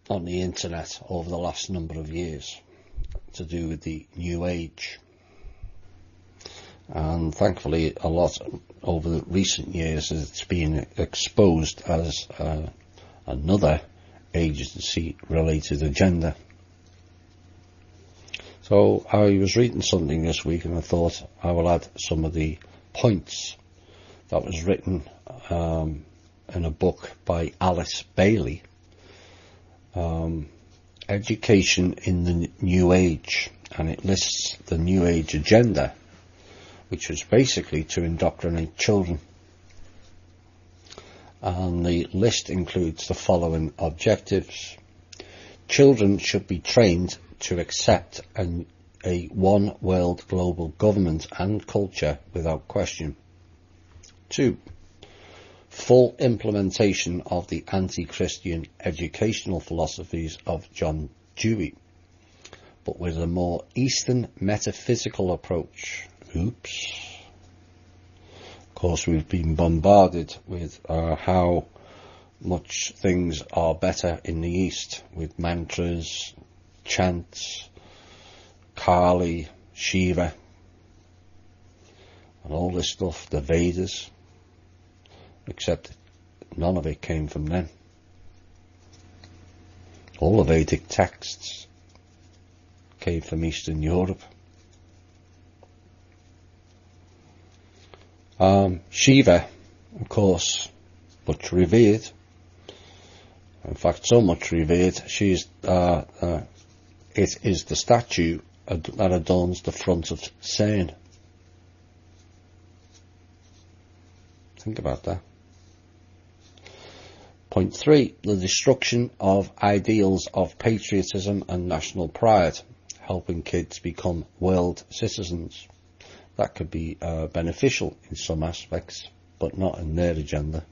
on the internet over the last number of years to do with the New Age. And thankfully a lot over the recent years it's been exposed as another agency related agenda. So I was reading something this week and I thought I will add some of the points that was written in a book by Alice Bailey, Education in the New Age, and it lists the New Age agenda, which was basically to indoctrinate children. And the list includes the following objectives. Children should be trained to accept a one world global government and culture without question. 2. Full implementation of the anti-Christian educational philosophies of John Dewey, but with a more Eastern metaphysical approach. Oops. Of course, we've been bombarded with how much things are better in the East, with mantras, chants, Kali, Shiva, and all this stuff, the Vedas, except none of it came from them. All the Vedic texts came from Eastern Europe. Shiva, of course, much revered. In fact, so much revered, it is the statue that adorns the front of Seine. Think about that. Point 3, the destruction of ideals of patriotism and national pride, helping kids become world citizens. That could be beneficial in some aspects, but not in their agenda.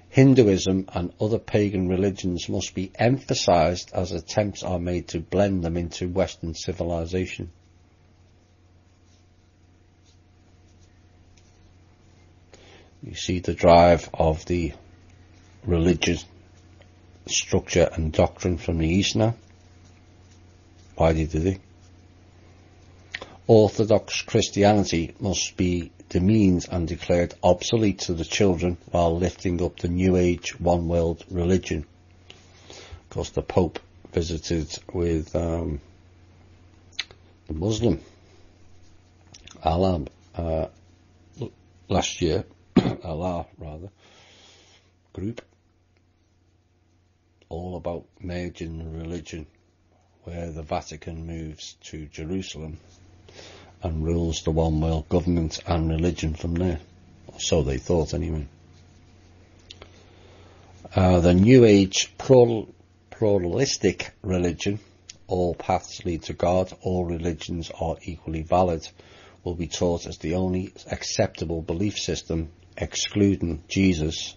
Hinduism and other pagan religions must be emphasized as attempts are made to blend them into Western civilization. You see the drive of the religious structure and doctrine from the East now. Why did they? Orthodox Christianity must be demeaned and declared obsolete to the children while lifting up the New Age one world religion. Of course, the Pope visited with the Muslim Allah last year, Allah rather, group, all about merging the religion, where the Vatican moves to Jerusalem and rules the one world government and religion from there. So they thought anyway. The New Age pluralistic religion, all paths lead to God, all religions are equally valid, will be taught as the only acceptable belief system, excluding Jesus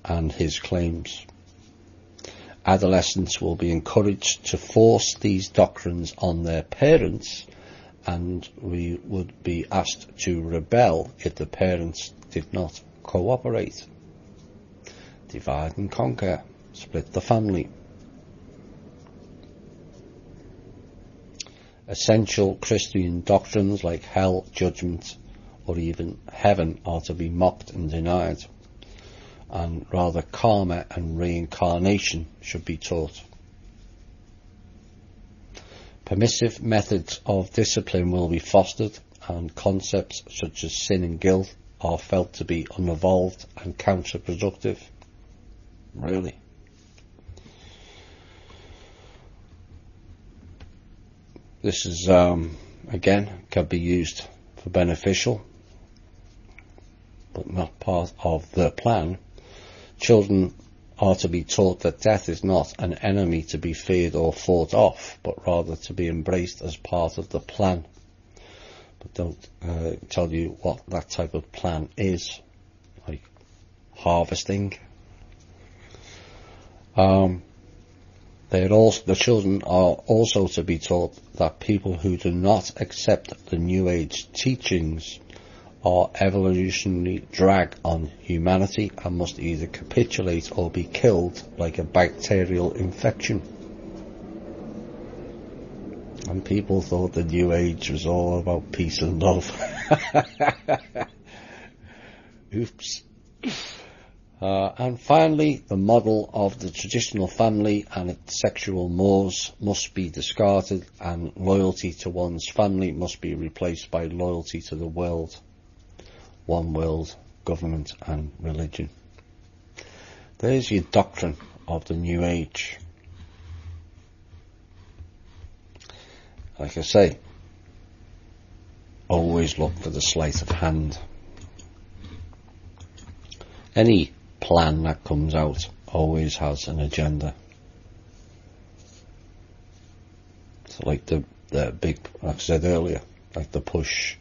and his claims. Adolescents will be encouraged to force these doctrines on their parents, and we would be asked to rebel if the parents did not cooperate. Divide and conquer, split the family. Essential Christian doctrines like hell, judgment, or even heaven are to be mocked and denied, and rather karma and reincarnation should be taught. Permissive methods of discipline will be fostered, and concepts such as sin and guilt are felt to be unevolved and counterproductive. Really? This is, again, can be used for beneficial, but not part of the plan. Children are to be taught that death is not an enemy to be feared or fought off, but rather to be embraced as part of the plan. But don't tell you what that type of plan is, like harvesting. The children are also to be taught that people who do not accept the New Age teachings are evolutionary drag on humanity and must either capitulate or be killed like a bacterial infection. And people thought the New Age was all about peace and love. Oops. And finally, the model of the traditional family and its sexual mores must be discarded, and loyalty to one's family must be replaced by loyalty to the world. One world, government and religion. There's your doctrine of the New Age. Like I say, always look for the sleight of hand. Any plan that comes out always has an agenda. So like the big, like I said earlier, like the push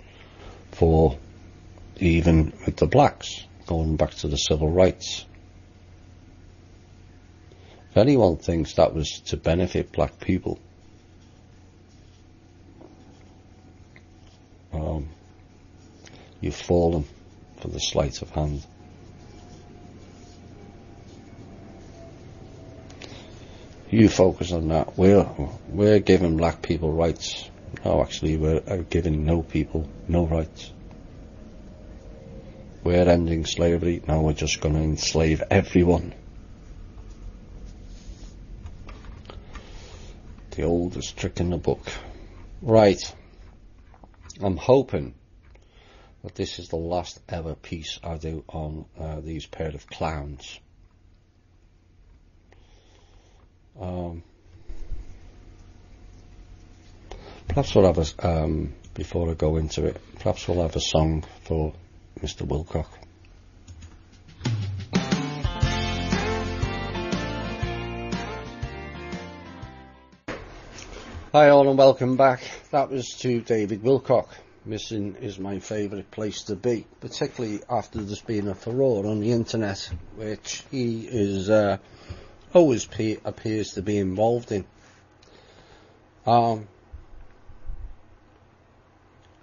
for, even with the blacks, going back to the civil rights. If anyone thinks that was to benefit black people, you've fallen for the sleight of hand. You focus on that. We're giving black people rights. No, actually, we're giving no people no rights. We're ending slavery. Now we're just going to enslave everyone. The oldest trick in the book. Right. I'm hoping that this is the last ever piece I do on these pair of clowns. Perhaps we'll have a, before I go into it, perhaps we'll have a song for Mr. Wilcock. Hi all and welcome back. That was to David Wilcock. Missing is my favourite place to be, particularly after there's been a furore on the internet, which he is always appears to be involved in.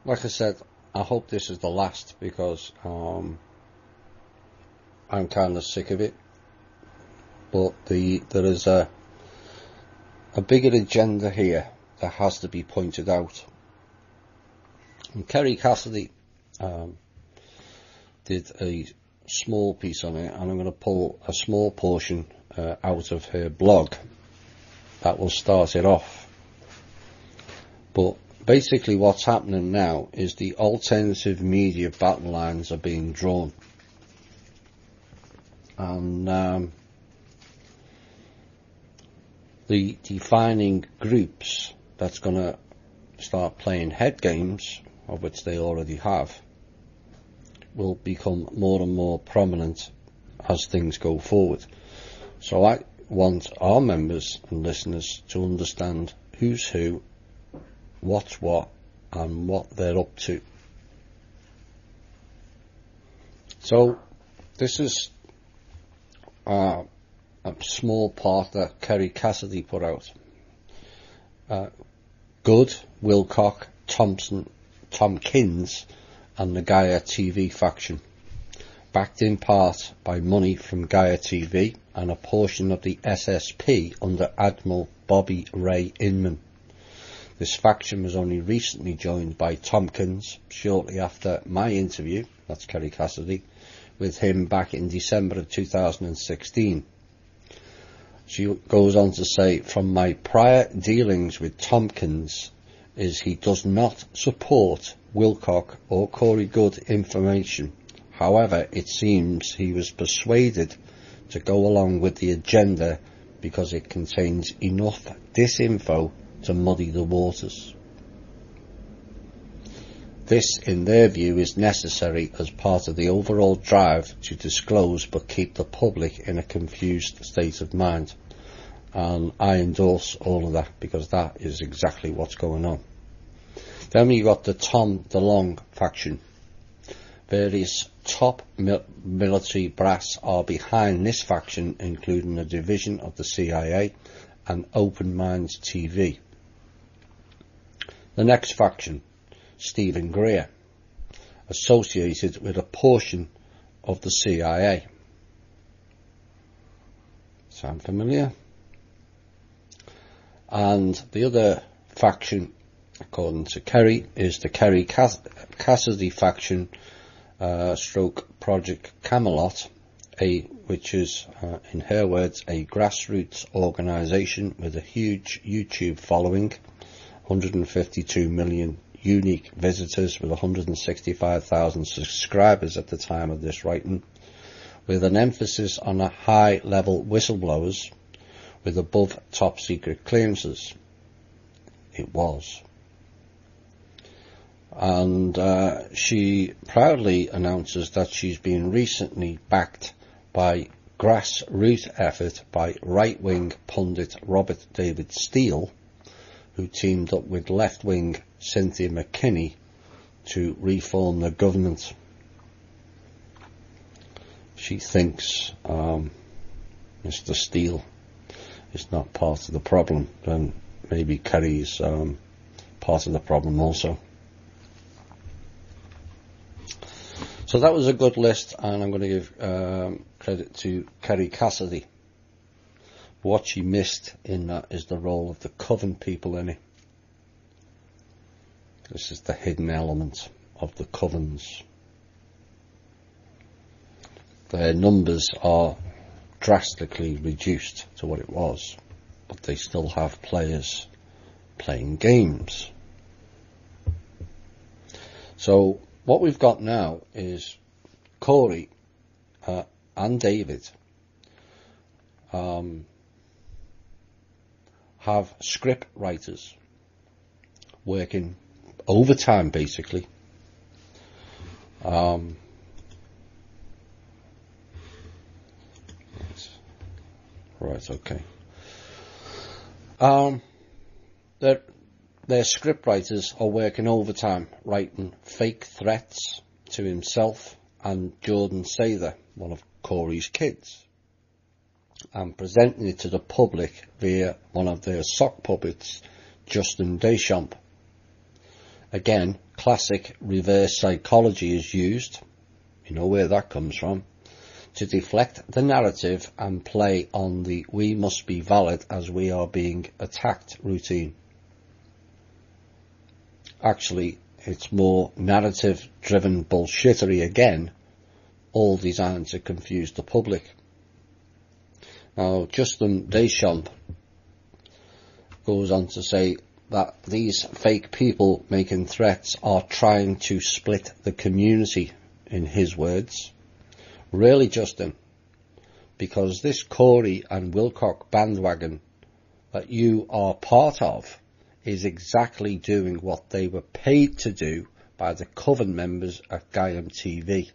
Like I said, I hope this is the last, because I'm kind of sick of it. But there is a bigger agenda here that has to be pointed out. And Kerry Cassidy did a small piece on it, and I'm going to pull a small portion out of her blog that will start it off. But basically what's happening now is the alternative media battle lines are being drawn, and the defining groups that's going to start playing head games, of which they already have, will become more and more prominent as things go forward. So I want our members and listeners to understand who's who, what's what, and what they're up to. So this is a small part that Kerry Cassidy put out. Good, Wilcock, Tompkins and the Gaia TV faction, backed in part by money from Gaia TV and a portion of the SSP under Admiral Bobby Ray Inman. This faction was only recently joined by Tompkins shortly after my interview, that's Kerry Cassidy, with him back in December of 2016. She goes on to say, from my prior dealings with Tompkins, is he does not support Wilcock or Corey Good information. However, it seems he was persuaded to go along with the agenda because it contains enough disinfo to muddy the waters. This, in their view, is necessary as part of the overall drive to disclose but keep the public in a confused state of mind. And I endorse all of that, because that is exactly what's going on. Then we got the Tom DeLonge faction. Various top military brass are behind this faction, including a division of the CIA and Open Minds TV. The next faction, Stephen Greer. associated with a portion of the CIA. Sound familiar? And the other faction, according to Kerry, is the Kerry Cassidy faction, stroke Project Camelot, which is, in her words, a grassroots organisation with a huge YouTube following, 152 million unique visitors with 165,000 subscribers at the time of this writing, with an emphasis on a high-level whistleblowers with above top-secret clearances. It was. And she proudly announces that she's been recently backed by grassroots effort by right-wing pundit Robert David Steele, who teamed up with left-wing Cynthia McKinney to reform the government. She thinks Mr. Steele is not part of the problem, then maybe Kerry's part of the problem also. So that was a good list, and I'm going to give credit to Kerry Cassidy. What she missed in that is the role of the Coven people in it. This is the hidden element of the Covens. Their numbers are drastically reduced to what it was, but they still have players playing games. So what we've got now is Corey and David have script writers working overtime, basically. Right, okay. Their script writers are working overtime, writing fake threats to himself and Jordan Sather, one of Corey's kids, and presenting it to the public via one of their sock puppets, Justin Deschamps. Again, classic reverse psychology is used, you know where that comes from, to deflect the narrative and play on the "we must be valid as we are being attacked" routine. Actually, it's more narrative-driven bullshittery again, all designed to confuse the public. Now, Justin Deschamps goes on to say that these fake people making threats are trying to split the community, in his words. Really, Justin, because this Corey and Wilcock bandwagon that you are part of is exactly doing what they were paid to do by the Coven members at Gaiam TV.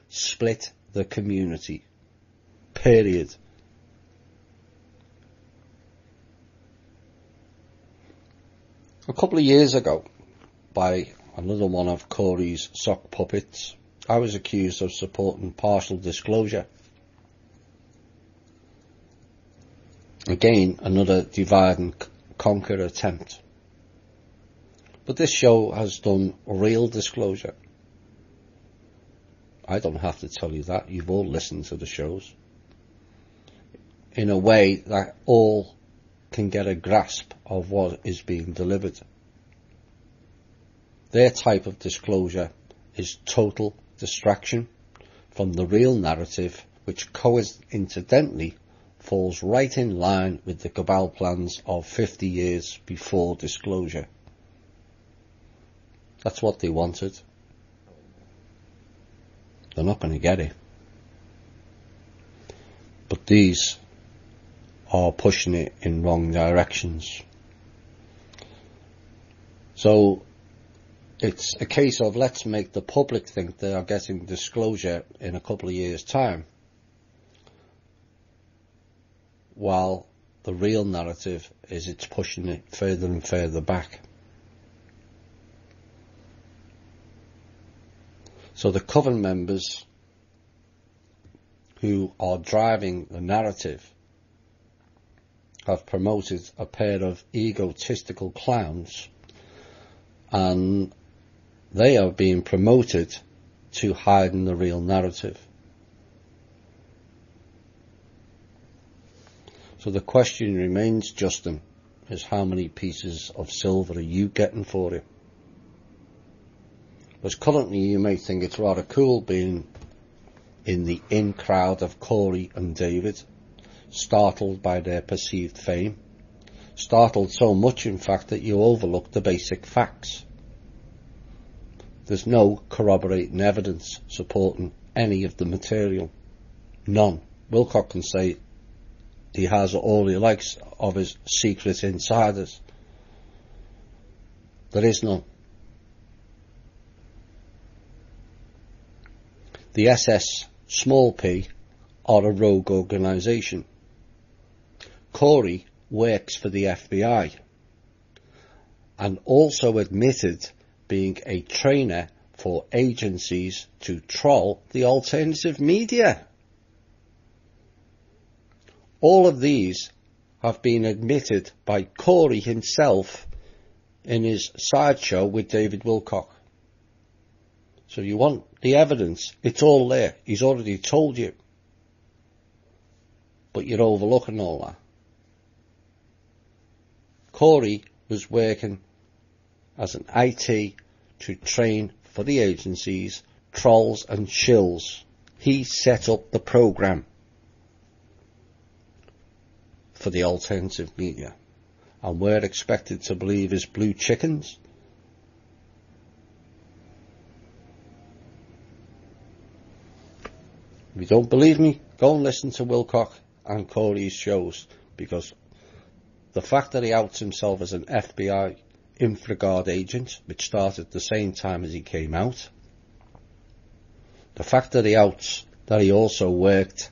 Split the community. Period. A couple of years ago, by another one of Corey's sock puppets, I was accused of supporting partial disclosure. Again, another divide and conquer attempt. But this show has done real disclosure. I don't have to tell you that. You've all listened to the shows. In a way that all can get a grasp of what is being delivered. Their type of disclosure is total distraction from the real narrative, which coincidentally falls right in line with the cabal plans of 50 years before disclosure. That's what they wanted. They're not going to get it. But these are pushing it in wrong directions. So it's a case of let's make the public think they are getting disclosure in a couple of years' time, while the real narrative is it's pushing it further and further back. So the Coven members who are driving the narrative have promoted a pair of egotistical clowns, and they are being promoted to hiding the real narrative. So the question remains, Justin, is how many pieces of silver are you getting for it? Because currently you may think it's rather cool being in the in crowd of Corey and David, startled by their perceived fame. Startled so much, in fact, that you overlook the basic facts. There's no corroborating evidence supporting any of the material. None. Wilcock can say he has all he likes of his secret insiders. There is none. The SS small p are a rogue organisation. Corey works for the FBI and also admitted being a trainer for agencies to troll the alternative media. All of these have been admitted by Corey himself in his sideshow with David Wilcock. So you want the evidence, it's all there. He's already told you. But you're overlooking all that. Corey was working as an IT to train for the agencies, trolls and shills. He set up the programme for the alternative media. And we're expected to believe his blue chickens. If you don't believe me, go and listen to Wilcock and Corey's shows, because the fact that he outs himself as an FBI infraguard agent, which started the same time as he came out, the fact that he outs that he also worked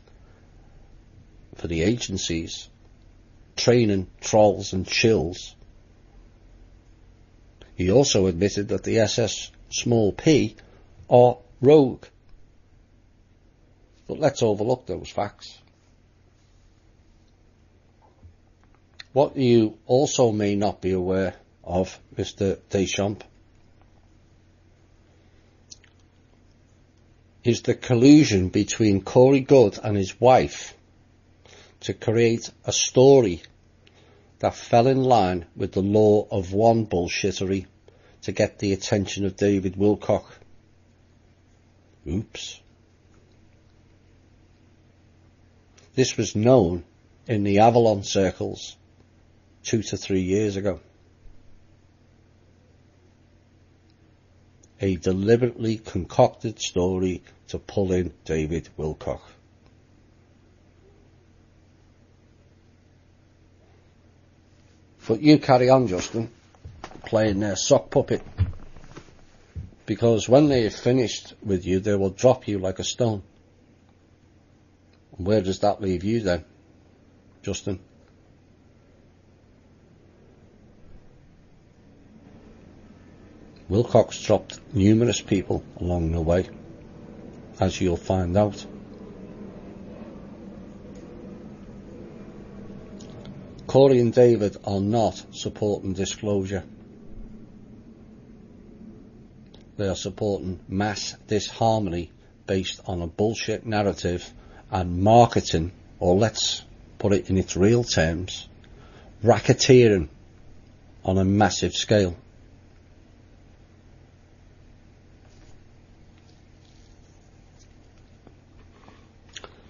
for the agencies, training trolls and shills. He also admitted that the SS small p are rogue. But let's overlook those facts. What you also may not be aware of, Mr. Deschamps, is the collusion between Corey Goode and his wife to create a story that fell in line with the law of one bullshittery to get the attention of David Wilcock. Oops. This was known in the Avalon circles 2 to 3 years ago. A deliberately concocted story to pull in David Wilcock. But you carry on, Justin, playing their sock puppet, because when they have finished with you, they will drop you like a stone. And where does that leave you then, Justin? Wilcock's dropped numerous people along the way, as you'll find out. Corey and David are not supporting disclosure. They are supporting mass disharmony based on a bullshit narrative and marketing, or let's put it in its real terms, racketeering on a massive scale.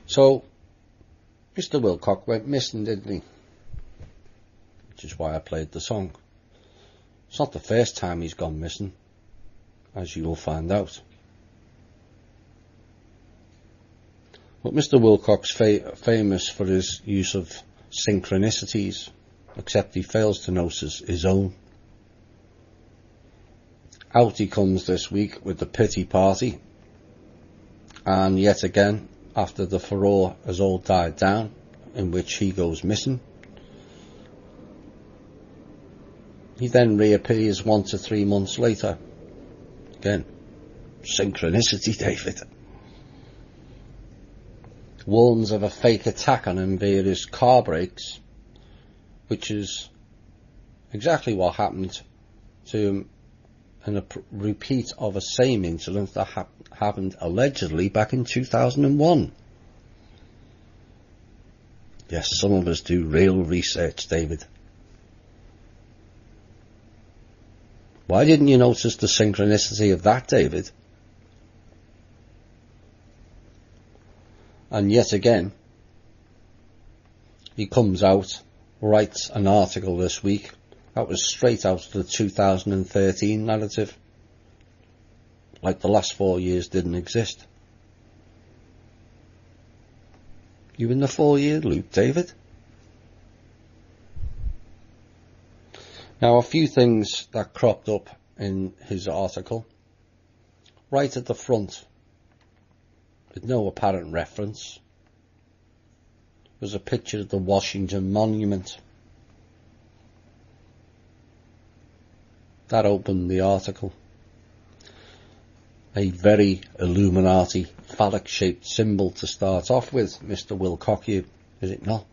So, Mr. Wilcock went missing, didn't he? Which is why I played the song. It's not the first time he's gone missing, as you will find out. But Mr. Wilcock's famous for his use of synchronicities, except he fails to notice his own. Out he comes this week with the pity party, and yet again, after the furore has all died down, in which he goes missing, he then reappears 1 to 3 months later. Again, synchronicity, David. Warns of a fake attack on him via his car brakes, which is exactly what happened to him and a repeat of a same incident that happened allegedly back in 2001. Yes, some of us do real research, David. Why didn't you notice the synchronicity of that, David? And yet again, he comes out, writes an article this week that was straight out of the 2013 narrative, like the last 4 years didn't exist. You in the 4-year loop, David? Now, a few things that cropped up in his article. Right at the front, with no apparent reference, was a picture of the Washington Monument. That opened the article. A very Illuminati phallic-shaped symbol to start off with, Mr. Wilcock, is it not?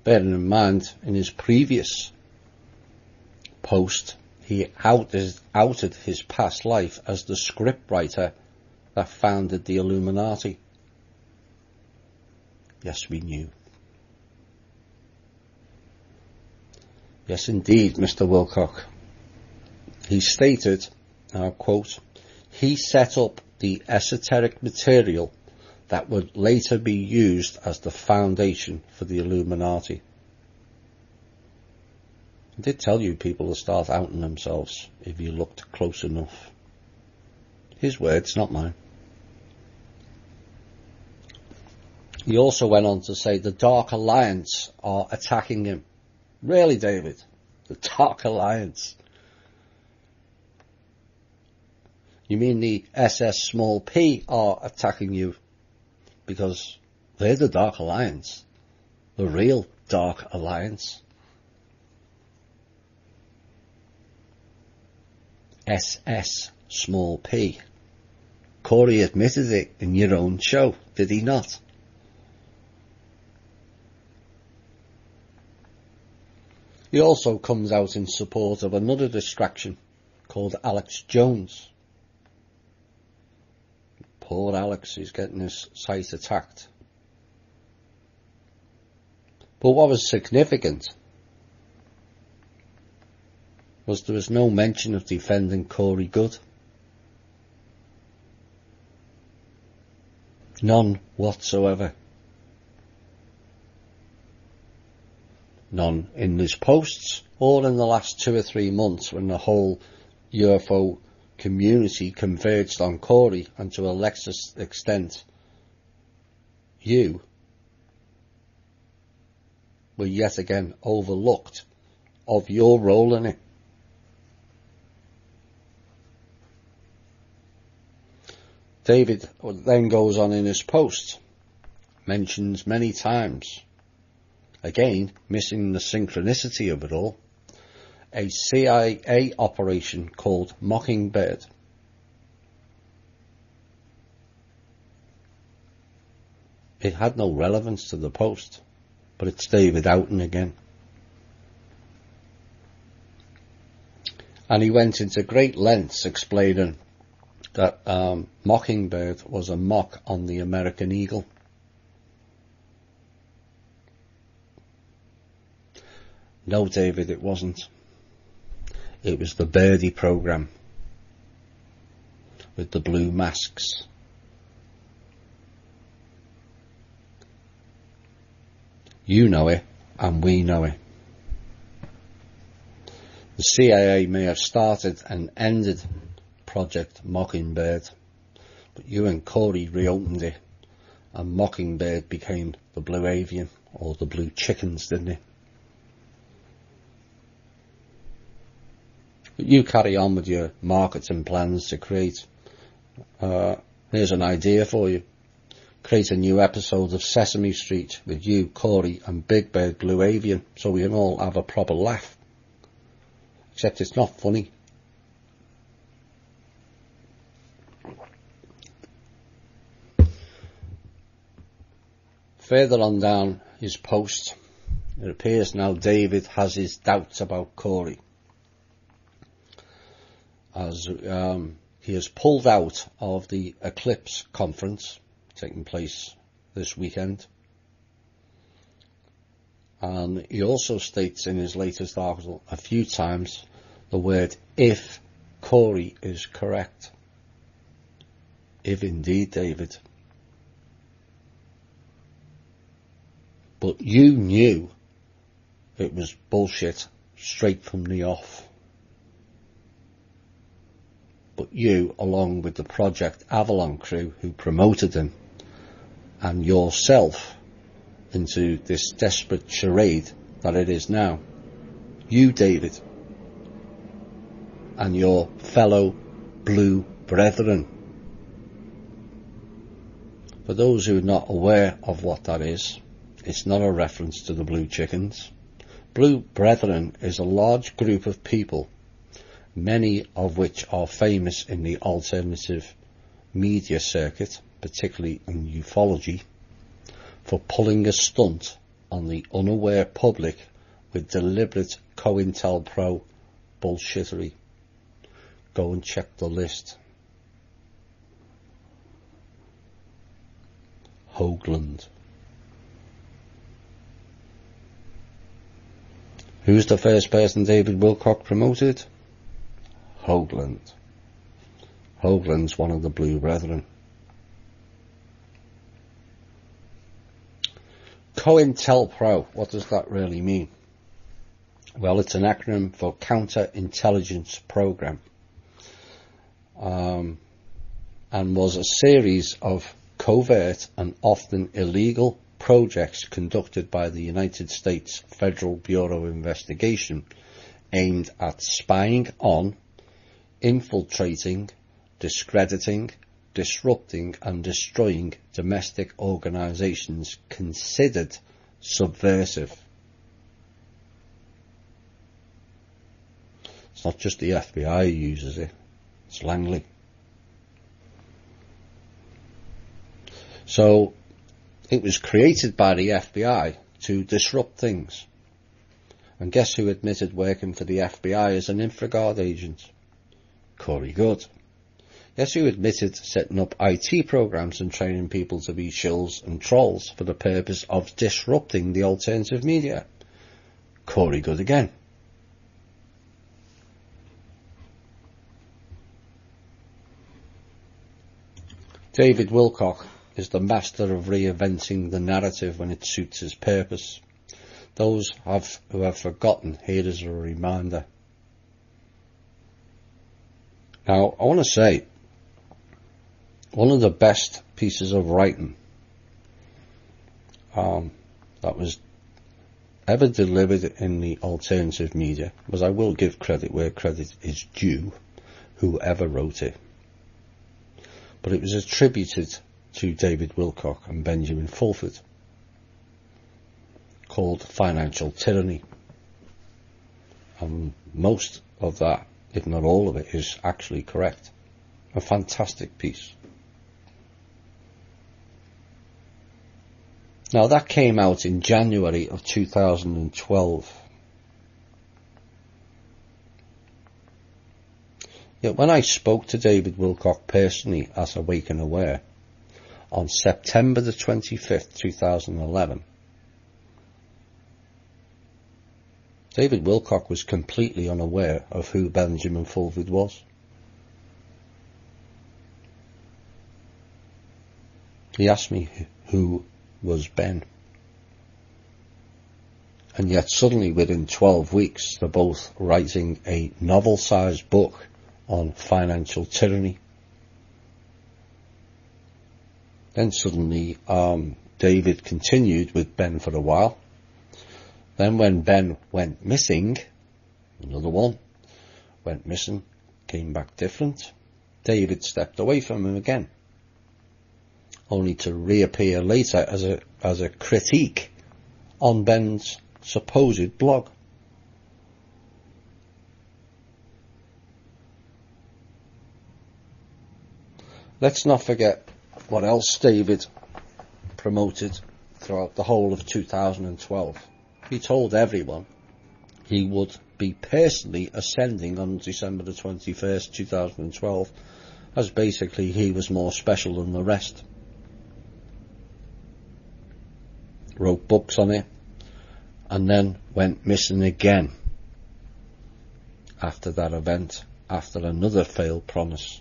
Bearing in mind, in his previous post, he outed his past life as the scriptwriter that founded the Illuminati. Yes, we knew. Yes, indeed, Mr. Wilcock. He stated, and I quote, he set up the esoteric material that would later be used as the foundation for the Illuminati. I did tell you people will start outing themselves if you looked close enough. His words, not mine. He also went on to say the Dark Alliance are attacking him. Really, David? The Dark Alliance? You mean the SS small p are attacking you? Because they're the Dark Alliance. The real Dark Alliance. SS small p. Corey admitted it in your own show, did he not? He also comes out in support of another distraction called Alex Jones. Poor Alex is getting his site attacked. But what was significant was there was no mention of defending Corey Good. None whatsoever. None in his posts or in the last 2 or 3 months when the whole UFO community converged on Corey, and to a lesser extent you were yet again overlooked of your role in it. David then goes on in his post, mentions many times, again missing the synchronicity of it all, a CIA operation called Mockingbird. It had no relevance to the post, but it's David Oughton again. And he went into great lengths explaining that Mockingbird was a mock on the American Eagle. No, David, it wasn't. It was the Birdie program with the blue masks. You know it, and we know it. The CIA may have started and ended Project Mockingbird, but you and Corey reopened it, and Mockingbird became the Blue Avian, or the Blue Chickens, didn't it? But you carry on with your marketing plans to create, here's an idea for you, create a new episode of Sesame Street with you, Corey, and Big Bird Blue Avian, so we can all have a proper laugh. Except it's not funny. Further on down his post, It appears now David has his doubts about Corey, as he has pulled out of the Eclipse conference taking place this weekend. And he also states in his latest article a few times the word if Corey is correct. If indeed, David. But you knew it was bullshit straight from the off. But you, along with the Project Avalon crew who promoted him, and yourself into this desperate charade that it is now, you, David, and your fellow blue brethren. For those who are not aware of what that is, it's not a reference to the blue chickens. Blue brethren is a large group of people, many of which are famous in the alternative media circuit, particularly in ufology, for pulling a stunt on the unaware public with deliberate COINTELPRO bullshittery. Go and check the list. Hoagland. Who's the first person David Wilcock promoted? Hoagland. Hoagland's one of the Blue Brethren. COINTELPRO, what does that really mean? Well, it's an acronym for Counter-Intelligence Program, and was a series of covert and often illegal projects conducted by the United States Federal Bureau of Investigation aimed at spying on, infiltrating, discrediting, disrupting and destroying domestic organisations considered subversive. It's not just the FBI who uses it, it's Langley. So it was created by the FBI to disrupt things. And guess who admitted working for the FBI as an infraguard agent? Corey Good. Guess who admitted setting up IT programs and training people to be shills and trolls for the purpose of disrupting the alternative media? Corey Good again. David Wilcock is the master of reinventing the narrative when it suits his purpose. Those who have forgotten, here is a reminder. Now, I want to say, one of the best pieces of writing that was ever delivered in the alternative media was, I will give credit where credit is due, whoever wrote it. But it was attributed to David Wilcock and Benjamin Fulford, called Financial Tyranny. And most of that, if not all of it, is actually correct. A fantastic piece. Now that came out in January of 2012. Yet when I spoke to David Wilcock personally at Awake and Aware on September the 25th, 2011, David Wilcock was completely unaware of who Benjamin Fulford was. He asked me who was Ben. And yet suddenly within 12 weeks they're both writing a novel-sized book on financial tyranny. Then suddenly David continued with Ben for a while. Then when Ben went missing, another one went missing, came back different, David stepped away from him again, only to reappear later as a critique on Ben's supposed blog. Let's not forget what else David promoted throughout the whole of 2012. he told everyone he would be personally ascending on December the 21st, 2012, as basically he was more special than the rest. Wrote books on it, and then went missing again after that event, after another failed promise,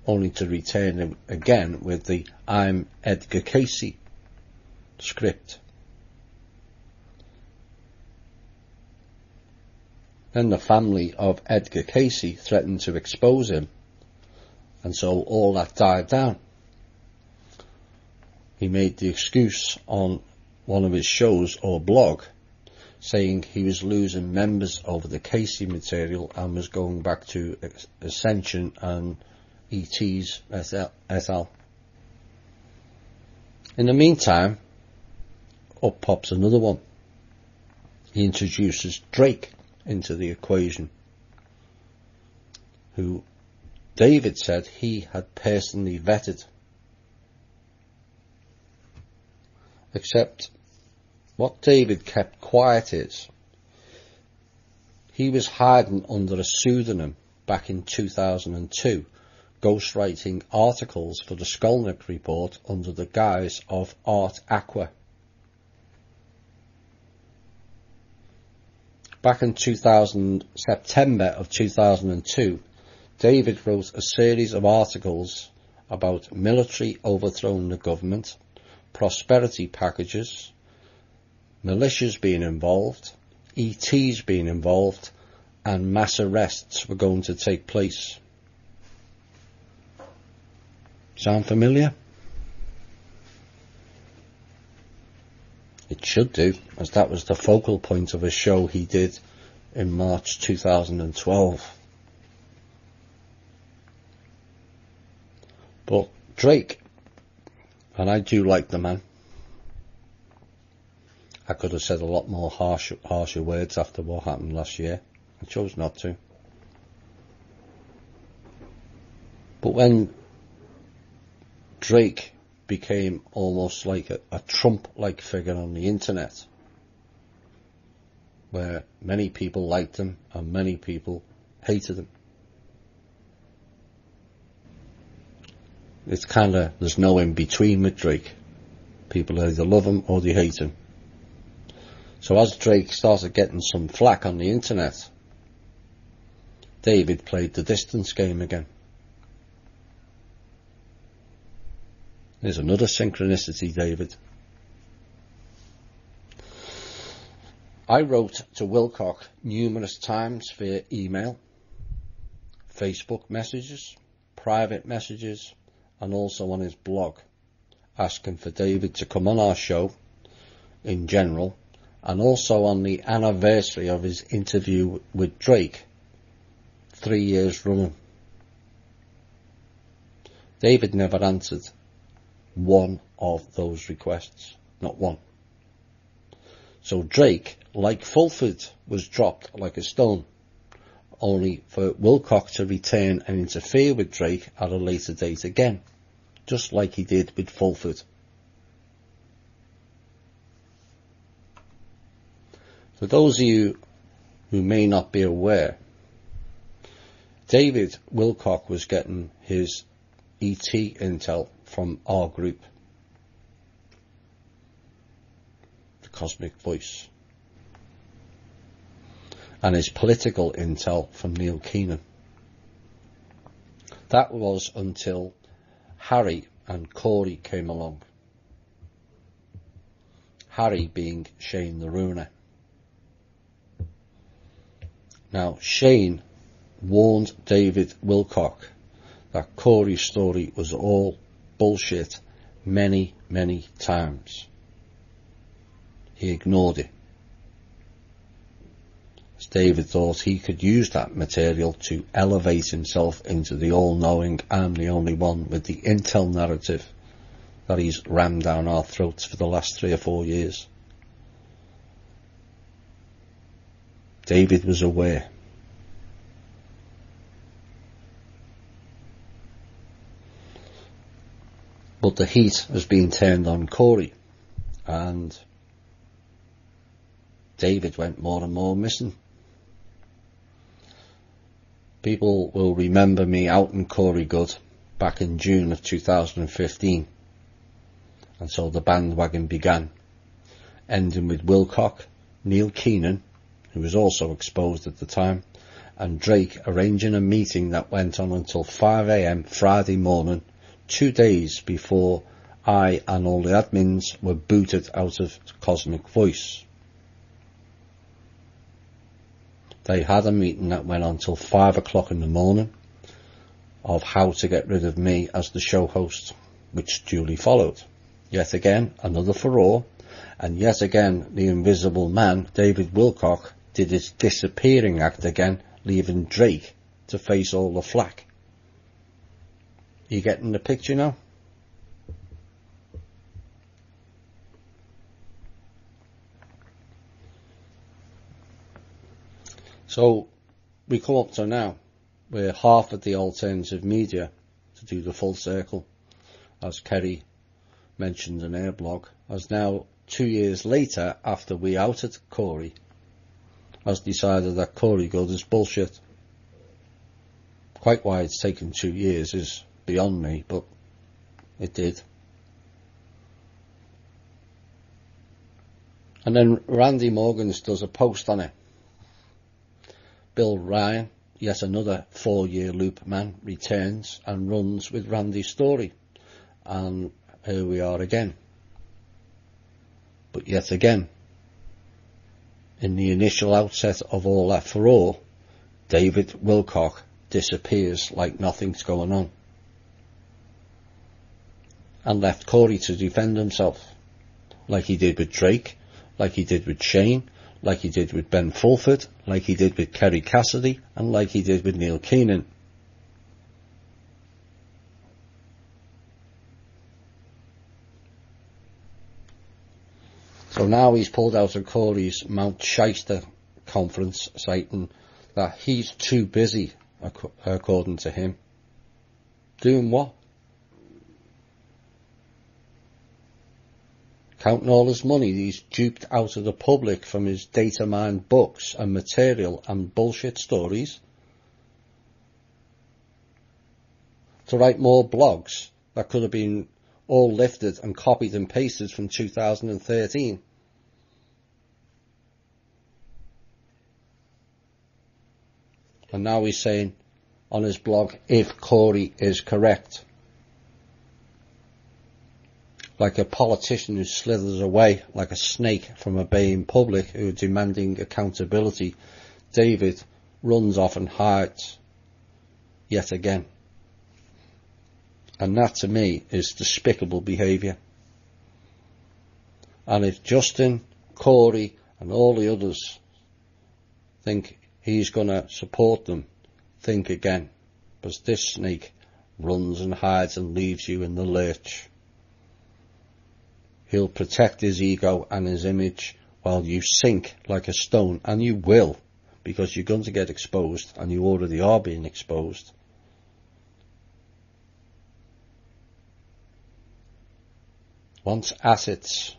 only to return again with the "I'm Edgar Casey" script. Then the family of Edgar Casey threatened to expose him, and so all that died down. He made the excuse on one of his shows or blog, saying he was losing members over the Casey material and was going back to Ascension and ET's SL. In the meantime, up pops another one. He introduces Drake into the equation, who David said he had personally vetted. Except what David kept quiet is he was hiding under a pseudonym back in 2002, ghostwriting articles for the Skolnick Report under the guise of Art Aqua. Back in September of 2002, David wrote a series of articles about military overthrowing the government, prosperity packages, militias being involved, ETs being involved, and mass arrests were going to take place. Sound familiar? It should do, as that was the focal point of a show he did in March 2012. But Drake, and I do like the man. I could have said a lot more harsher words after what happened last year. I chose not to. But when Drake became almost like a Trump-like figure on the internet, where many people liked him and many people hated him, it's kind of, there's no in between with Drake. People either love him or they hate him. So as Drake started getting some flack on the internet, David played the distance game again. There's another synchronicity, David. I wrote to Wilcock numerous times via email, Facebook messages, private messages, and also on his blog, asking for David to come on our show in general, and also on the anniversary of his interview with Drake, 3 years running. David never answered one of those requests, not one. So Drake, like Fulford, was dropped like a stone, only for Wilcock to return and interfere with Drake at a later date again, just like he did with Fulford. For those of you who may not be aware, David Wilcock was getting his ET intel from our group, the Cosmic Voice, and his political intel from Neil Keenan. That was until Harry and Corey came along. Harry being Shane the Ruiner. Now, Shane warned David Wilcock that Corey's story was all bullshit many, many times. He ignored it, as David thought he could use that material to elevate himself into the all-knowing, I'm the only one with the intel narrative that he's rammed down our throats for the last 3 or 4 years. David was aware. But the heat has been turned on Corey, and David went more and more missing. People will remember me out in Corey Good back in June of 2015, and so the bandwagon began, ending with Wilcock, Neil Keenan, who was also exposed at the time, and Drake arranging a meeting that went on until 5 a.m. Friday morning, 2 days before I and all the admins were booted out of Cosmic Voice. They had a meeting that went on till 5 o'clock in the morning of how to get rid of me as the show host, which duly followed. Yet again, another furore, and yet again the invisible man, David Wilcock, did his disappearing act again, leaving Drake to face all the flack. You getting the picture now? So we come up to now where half of the alternative media, to do the full circle, as Kerry mentioned in her blog, has now 2 years later, after we outed Corey, has decided that Corey Good is bullshit. Quite why it's taken 2 years is beyond me, but it did. And then Randy Morgans does a post on it. Bill Ryan, yet another 4-year loop man, returns and runs with Randy's story. And here we are again. But yet again, in the initial outset of all that furore, David Wilcock disappears like nothing's going on. And left Corey to defend himself, like he did with Drake, like he did with Shane, like he did with Ben Fulford, like he did with Kerry Cassidy, and like he did with Neil Keenan. So now he's pulled out of Corey's Mount Shyster conference, citing that he's too busy, according to him. Doing what? Counting all his money he's duped out of the public from his data mined books and material and bullshit stories, to write more blogs that could have been all lifted and copied and pasted from 2013. And now he's saying on his blog, if Corey is correct. Like a politician who slithers away like a snake from a bay in public who are demanding accountability, David runs off and hides yet again. And that to me is despicable behaviour. And if Justin, Corey and all the others think he's going to support them, think again. Because this snake runs and hides and leaves you in the lurch. He'll protect his ego and his image while you sink like a stone, and you will, because you're going to get exposed, and you already are being exposed. Once assets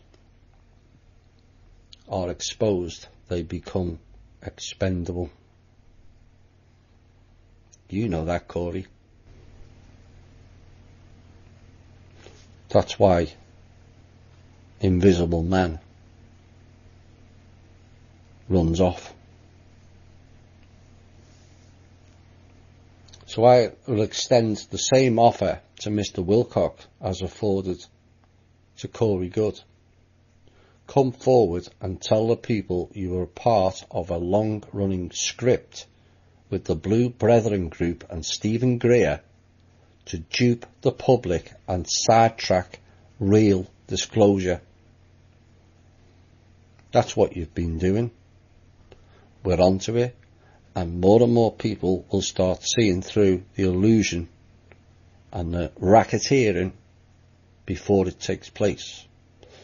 are exposed, they become expendable. You know that, Corey. That's why Invisible Man runs off. So I will extend the same offer to Mr. Wilcock as afforded to Corey Good. Come forward and tell the people you are part of a long-running script with the Blue Brethren Group and Stephen Greer to dupe the public and sidetrack real disclosure. That's what you've been doing. We're onto it, and more people will start seeing through the illusion and the racketeering before it takes place.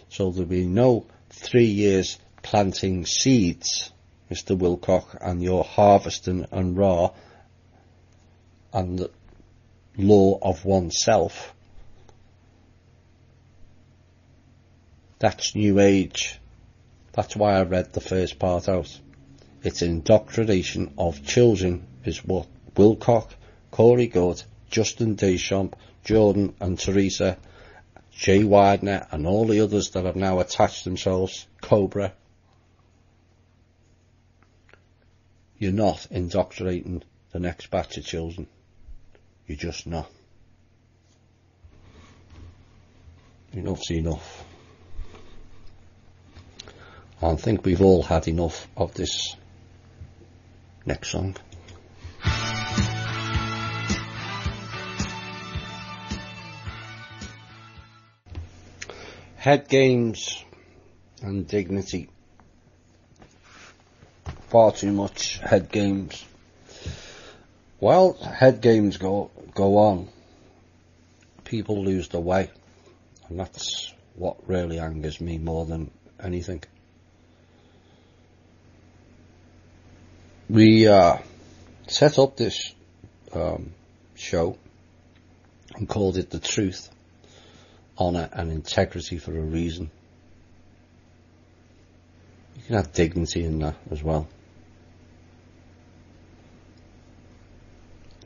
So there'll be no 3 years planting seeds, Mr. Wilcock, and your harvesting and raw and the law of oneself. That's New Age That's why I read the first part out. It's indoctrination of children is what Wilcock, Corey Good, Justin Deschamps, Jordan and Teresa, Jay Widener and all the others that have now attached themselves, Cobra. You're not indoctrinating the next batch of children. You're just not. Enough's enough. I think we've all had enough of this. Next song. Head games and dignity. Far too much head games. While head games go on, people lose their way, and that's what really angers me more than anything. We set up this show and called it The Truth, Honour and Integrity for a reason. You can have dignity in that as well.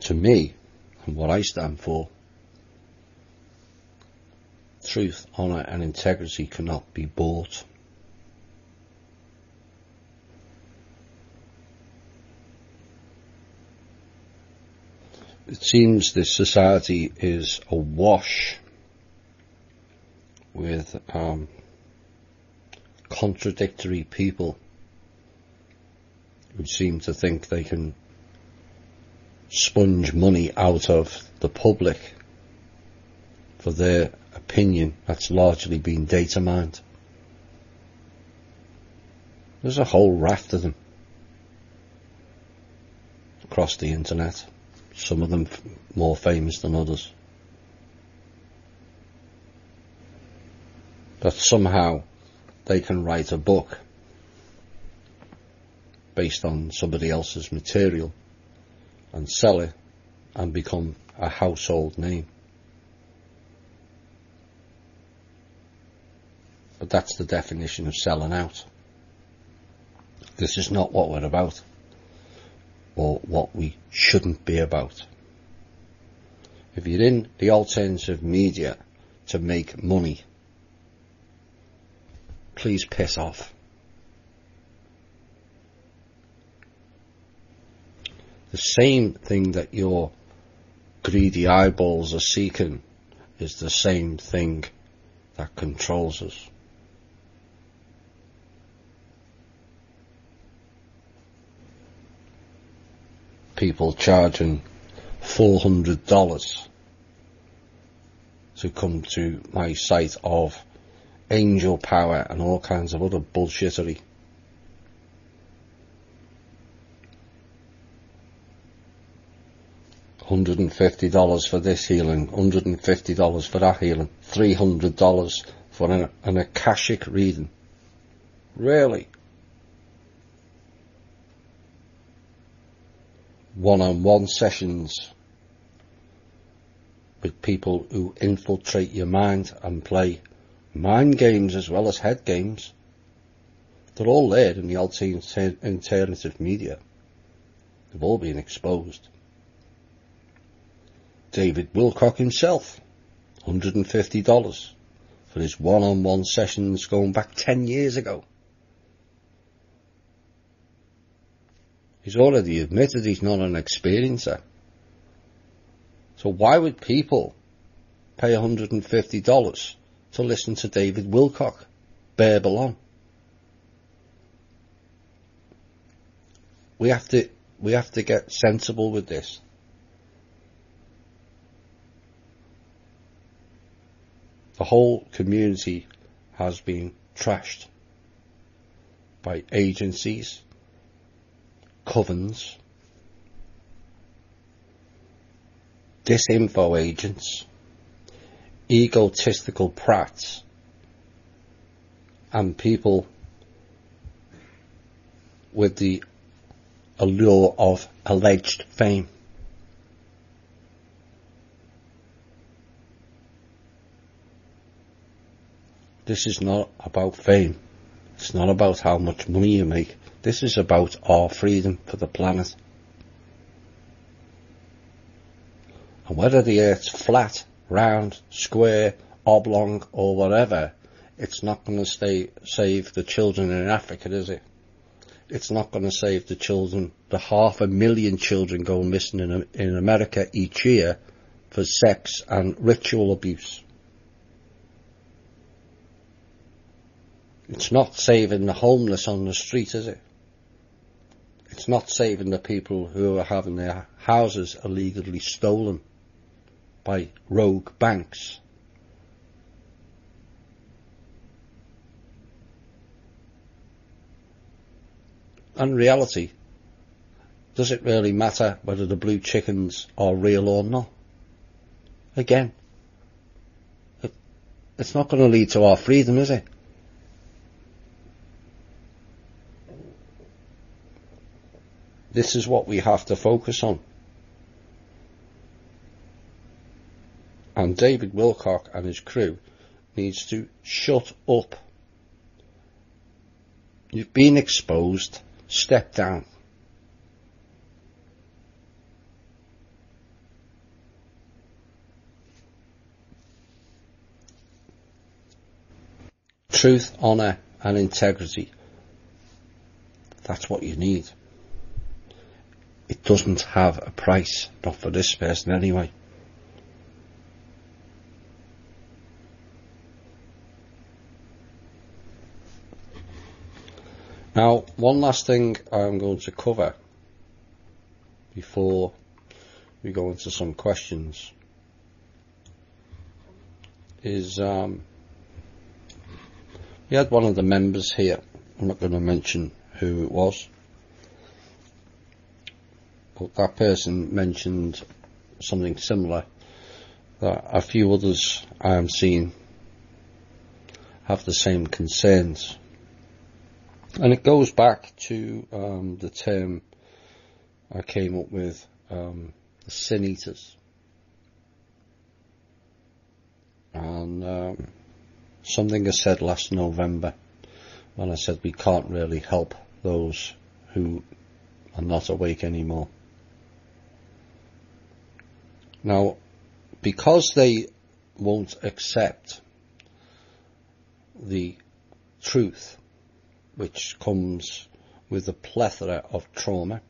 To me, and what I stand for, truth, honour and integrity cannot be bought. It seems this society is awash with contradictory people who seem to think they can sponge money out of the public for their opinion that's largely been data mined. There's a whole raft of them across the internet, some of them more famous than others, that somehow they can write a book based on somebody else's material and sell it and become a household name. But that's the definition of selling out. This is not what we're about, or what we shouldn't be about. If you're in the alternative media to make money, please piss off. The same thing that your greedy eyeballs are seeking is the same thing that controls us. People charging $400 to come to my site of angel power and all kinds of other bullshittery. $150 for this healing, $150 for that healing, $300 for an Akashic reading. Really? One-on-one sessions with people who infiltrate your mind and play mind games as well as head games. They're all there in the alternative media. They've all been exposed. David Wilcock himself, $150 for his one-on-one sessions going back 10 years ago. He's already admitted he's not an experiencer. So why would people pay $150 to listen to David Wilcock babble on? We have to get sensible with this. The whole community has been trashed by agencies, covens, disinfo agents, egotistical prats, and people with the allure of alleged fame. This is not about fame. It's not about how much money you make. This is about our freedom for the planet. And whether the Earth's flat, round, square, oblong or whatever, it's not going to save the children in Africa, is it? It's not going to save the children, the 500,000 children go missing in America each year for sex and ritual abuse. It's not saving the homeless on the street, is it? It's not saving the people who are having their houses illegally stolen by rogue banks. In reality, does it really matter whether the blue chickens are real or not? Again, it's not going to lead to our freedom, is it? This is what we have to focus on. And David Wilcock and his crew needs to shut up. You've been exposed. Step down. Truth, honour and integrity. That's what you need. It doesn't have a price, not for this person anyway. Now, one last thing I'm going to cover before we go into some questions is we had one of the members here, I'm not going to mention who it was, but that person mentioned something similar that a few others I am seeing have the same concerns. And it goes back to the term I came up with, the sin eaters. And something I said last November when I said we can't really help those who are not awake anymore. Now, because they won't accept the truth, which comes with a plethora of trauma,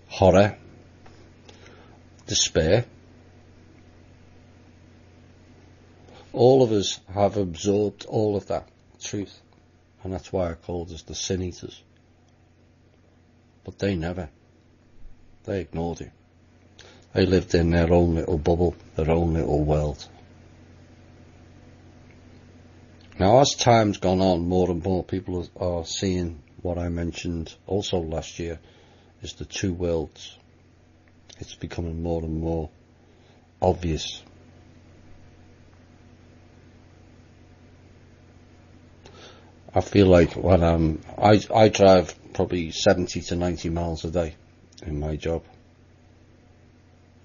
horror, despair. All of us have absorbed all of that truth, and that's why I called us the sin eaters. But they never. They ignored it. They lived in their own little bubble, their own little world. Now, as time's gone on, more and more people are seeing what I mentioned also last year, is the two worlds. It's becoming more and more obvious. I feel like when I drive probably 70 to 90 miles a day in my job.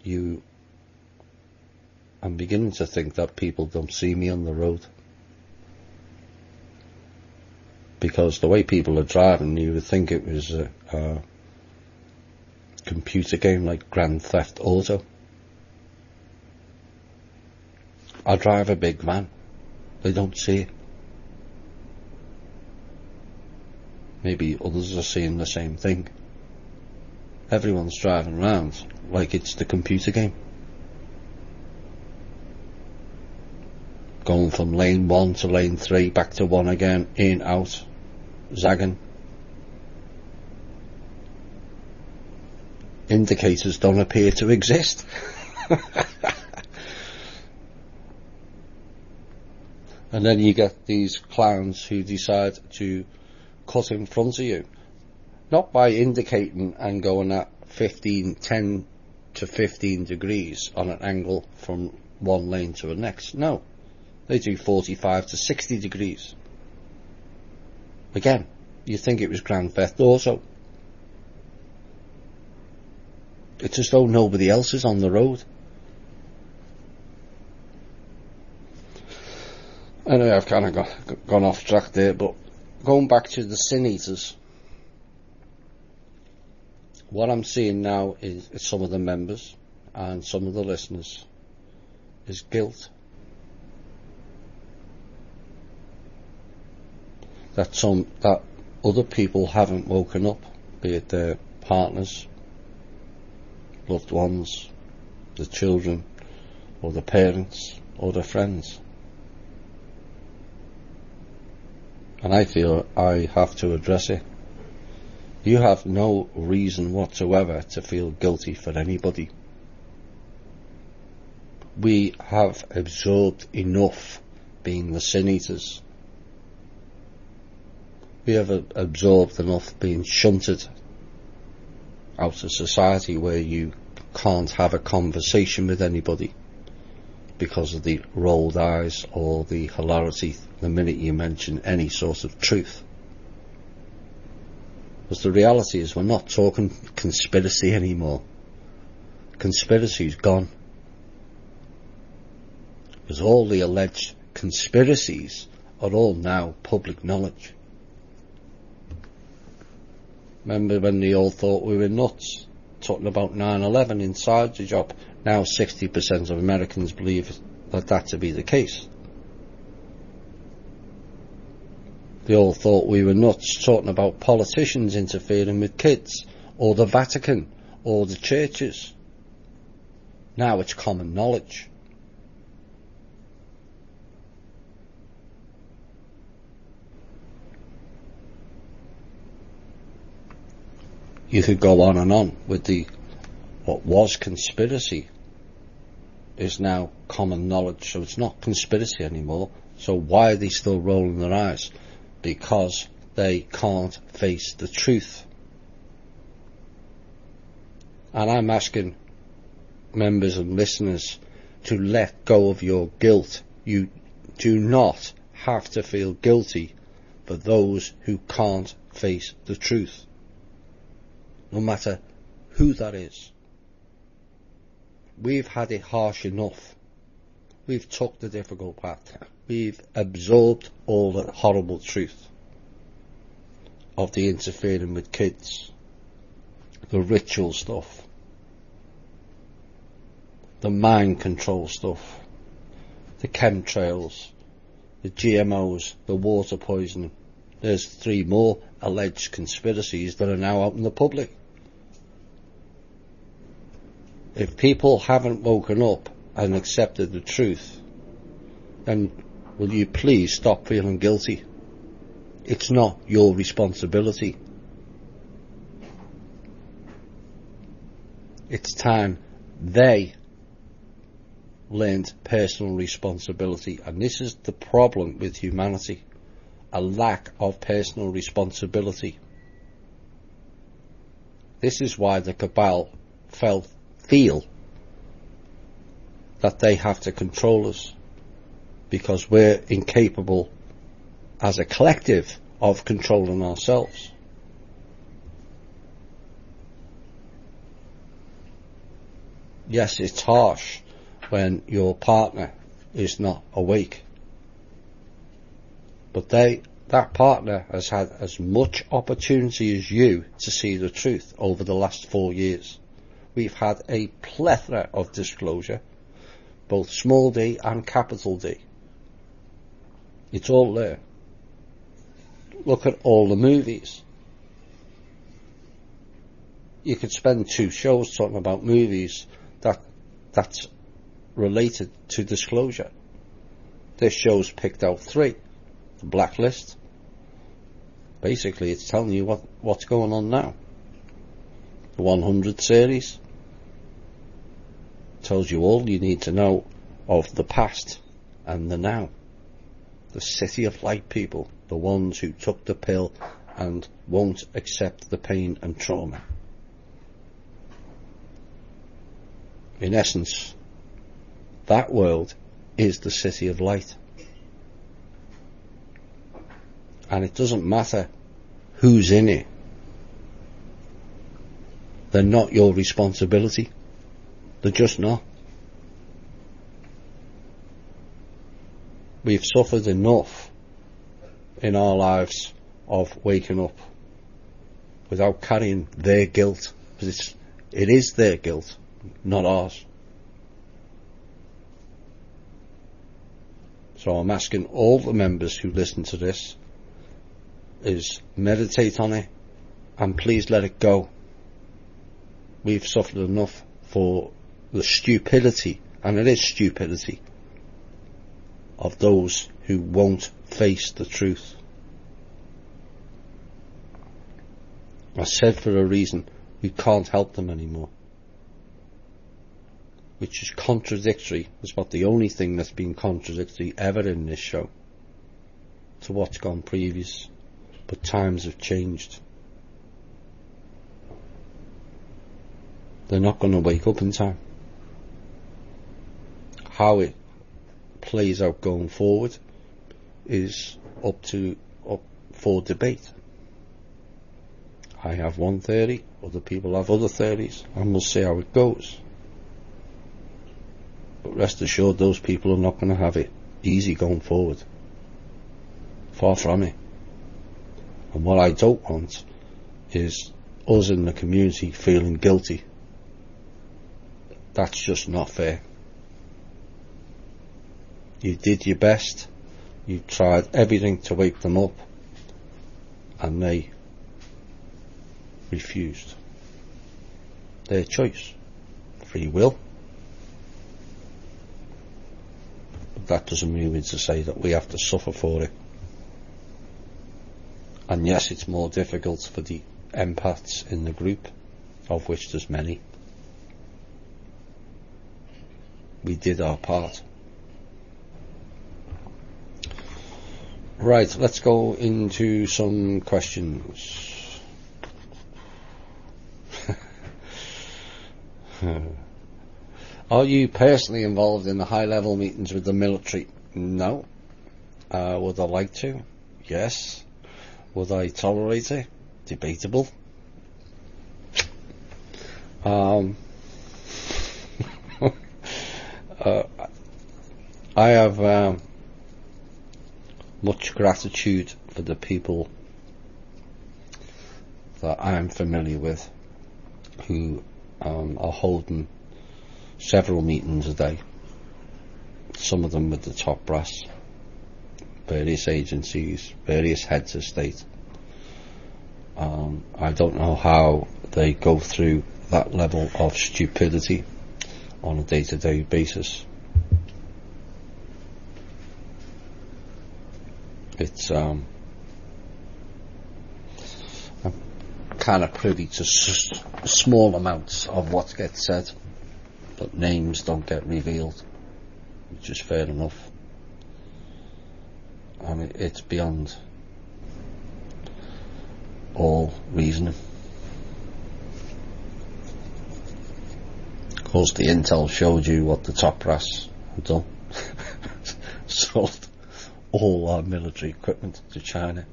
I'm beginning to think that people don't see me on the road. Because the way people are driving, you would think it was a computer game like Grand Theft Auto. I drive a big van. They don't see it. Maybe others are seeing the same thing. Everyone's driving around like it's the computer game. Going from lane 1 to lane 3, back to 1 again, in, out, zagging. Indicators don't appear to exist. And then you get these clowns who decide to cut in front of you, not by indicating and going at 10 to 15 degrees on an angle from one lane to the next. No, they do 45 to 60 degrees. Again, you think it was Grand Theft Auto. It's as though nobody else is on the road. Anyway, I've kind of gone off track there, but going back to the sin eaters, what I'm seeing now is some of the members and some of the listeners is guilt. That other people haven't woken up, be it their partners, loved ones, the children, or the parents, or their friends. And I feel I have to address it. You have no reason whatsoever to feel guilty for anybody. We have absorbed enough being the sin eaters. We have absorbed enough being shunted out of society where you can't have a conversation with anybody because of the rolled eyes or the hilarity the minute you mention any sort of truth. Because the reality is we're not talking conspiracy anymore. Conspiracy's gone. Because all the alleged conspiracies are all now public knowledge. Remember when they all thought we were nuts, talking about 9/11 inside the job? Now 60% of Americans believe that to be the case. They all thought we were nuts, talking about politicians interfering with kids, or the Vatican, or the churches. Now it's common knowledge. You could go on and on with what was conspiracy is now common knowledge, so it's not conspiracy anymore. So why are they still rolling their eyes? Because they can't face the truth. And I'm asking members and listeners to let go of your guilt. You do not have to feel guilty for those who can't face the truth, no matter who that is. We've had it harsh enough. We've took the difficult path. We've absorbed all the horrible truth of the interfering with kids, the ritual stuff, the mind control stuff, the chemtrails, the GMOs, the water poisoning. There's 3 more alleged conspiracies that are now out in the public. If people haven't woken up and accepted the truth, then will you please stop feeling guilty? It's not your responsibility. It's time they learned personal responsibility, and this is the problem with humanity, a lack of personal responsibility. This is why the cabal feel that they have to control us, because we're incapable as a collective of controlling ourselves. Yes, it's harsh when your partner is not awake, but that partner has had as much opportunity as you to see the truth over the last 4 years. We've had a plethora of disclosure, both small d and capital D. It's all there. Look at all the movies. You could spend 2 shows talking about movies that's related to disclosure. This show's picked out 3. The Blacklist. Basically, it's telling you what's going on now. The 100 series tells you all you need to know of the past and the now. The City of Light people, the ones who took the pill and won't accept the pain and trauma. In essence, that world is the City of Light. And it doesn't matter who's in it. They're not your responsibility. They're just not. We've suffered enough in our lives of waking up without carrying their guilt, because it is their guilt, not ours. So I'm asking all the members who listen to this is meditate on it and please let it go. We've suffered enough for the stupidity, and it is stupidity, of those who won't face the truth. I said for a reason, we can't help them anymore. Which is contradictory. It's about the only thing that's been contradictory ever in this show to what's gone previous. But times have changed. They're not going to wake up in time. How it plays out going forward is up for debate. I have one theory, other people have other theories, and we'll see how it goes. But rest assured, those people are not going to have it easy going forward. Far from it. And what I don't want is us in the community feeling guilty. That's just not fair. You did your best. You tried everything to wake them up, and they refused. Their choice. Free will. But that doesn't mean to say that we have to suffer for it. And yes, it's more difficult for the empaths in the group, of which there's many. We did our part. Right, let's go into some questions. Are you personally involved in the high-level meetings with the military? No. Would I like to? Yes. Would I tolerate it? Debatable. I have much gratitude for the people that I am familiar with who are holding several meetings a day, some of them with the top brass, various agencies, various heads of state. I don't know how they go through that level of stupidity on a day-to-day basis. It's I'm kind of privy to small amounts of what gets said, but names don't get revealed, which is fair enough. I mean, it's beyond all reasoning. Of course, the intel showed you what the top brass had done. Sold all our military equipment to China.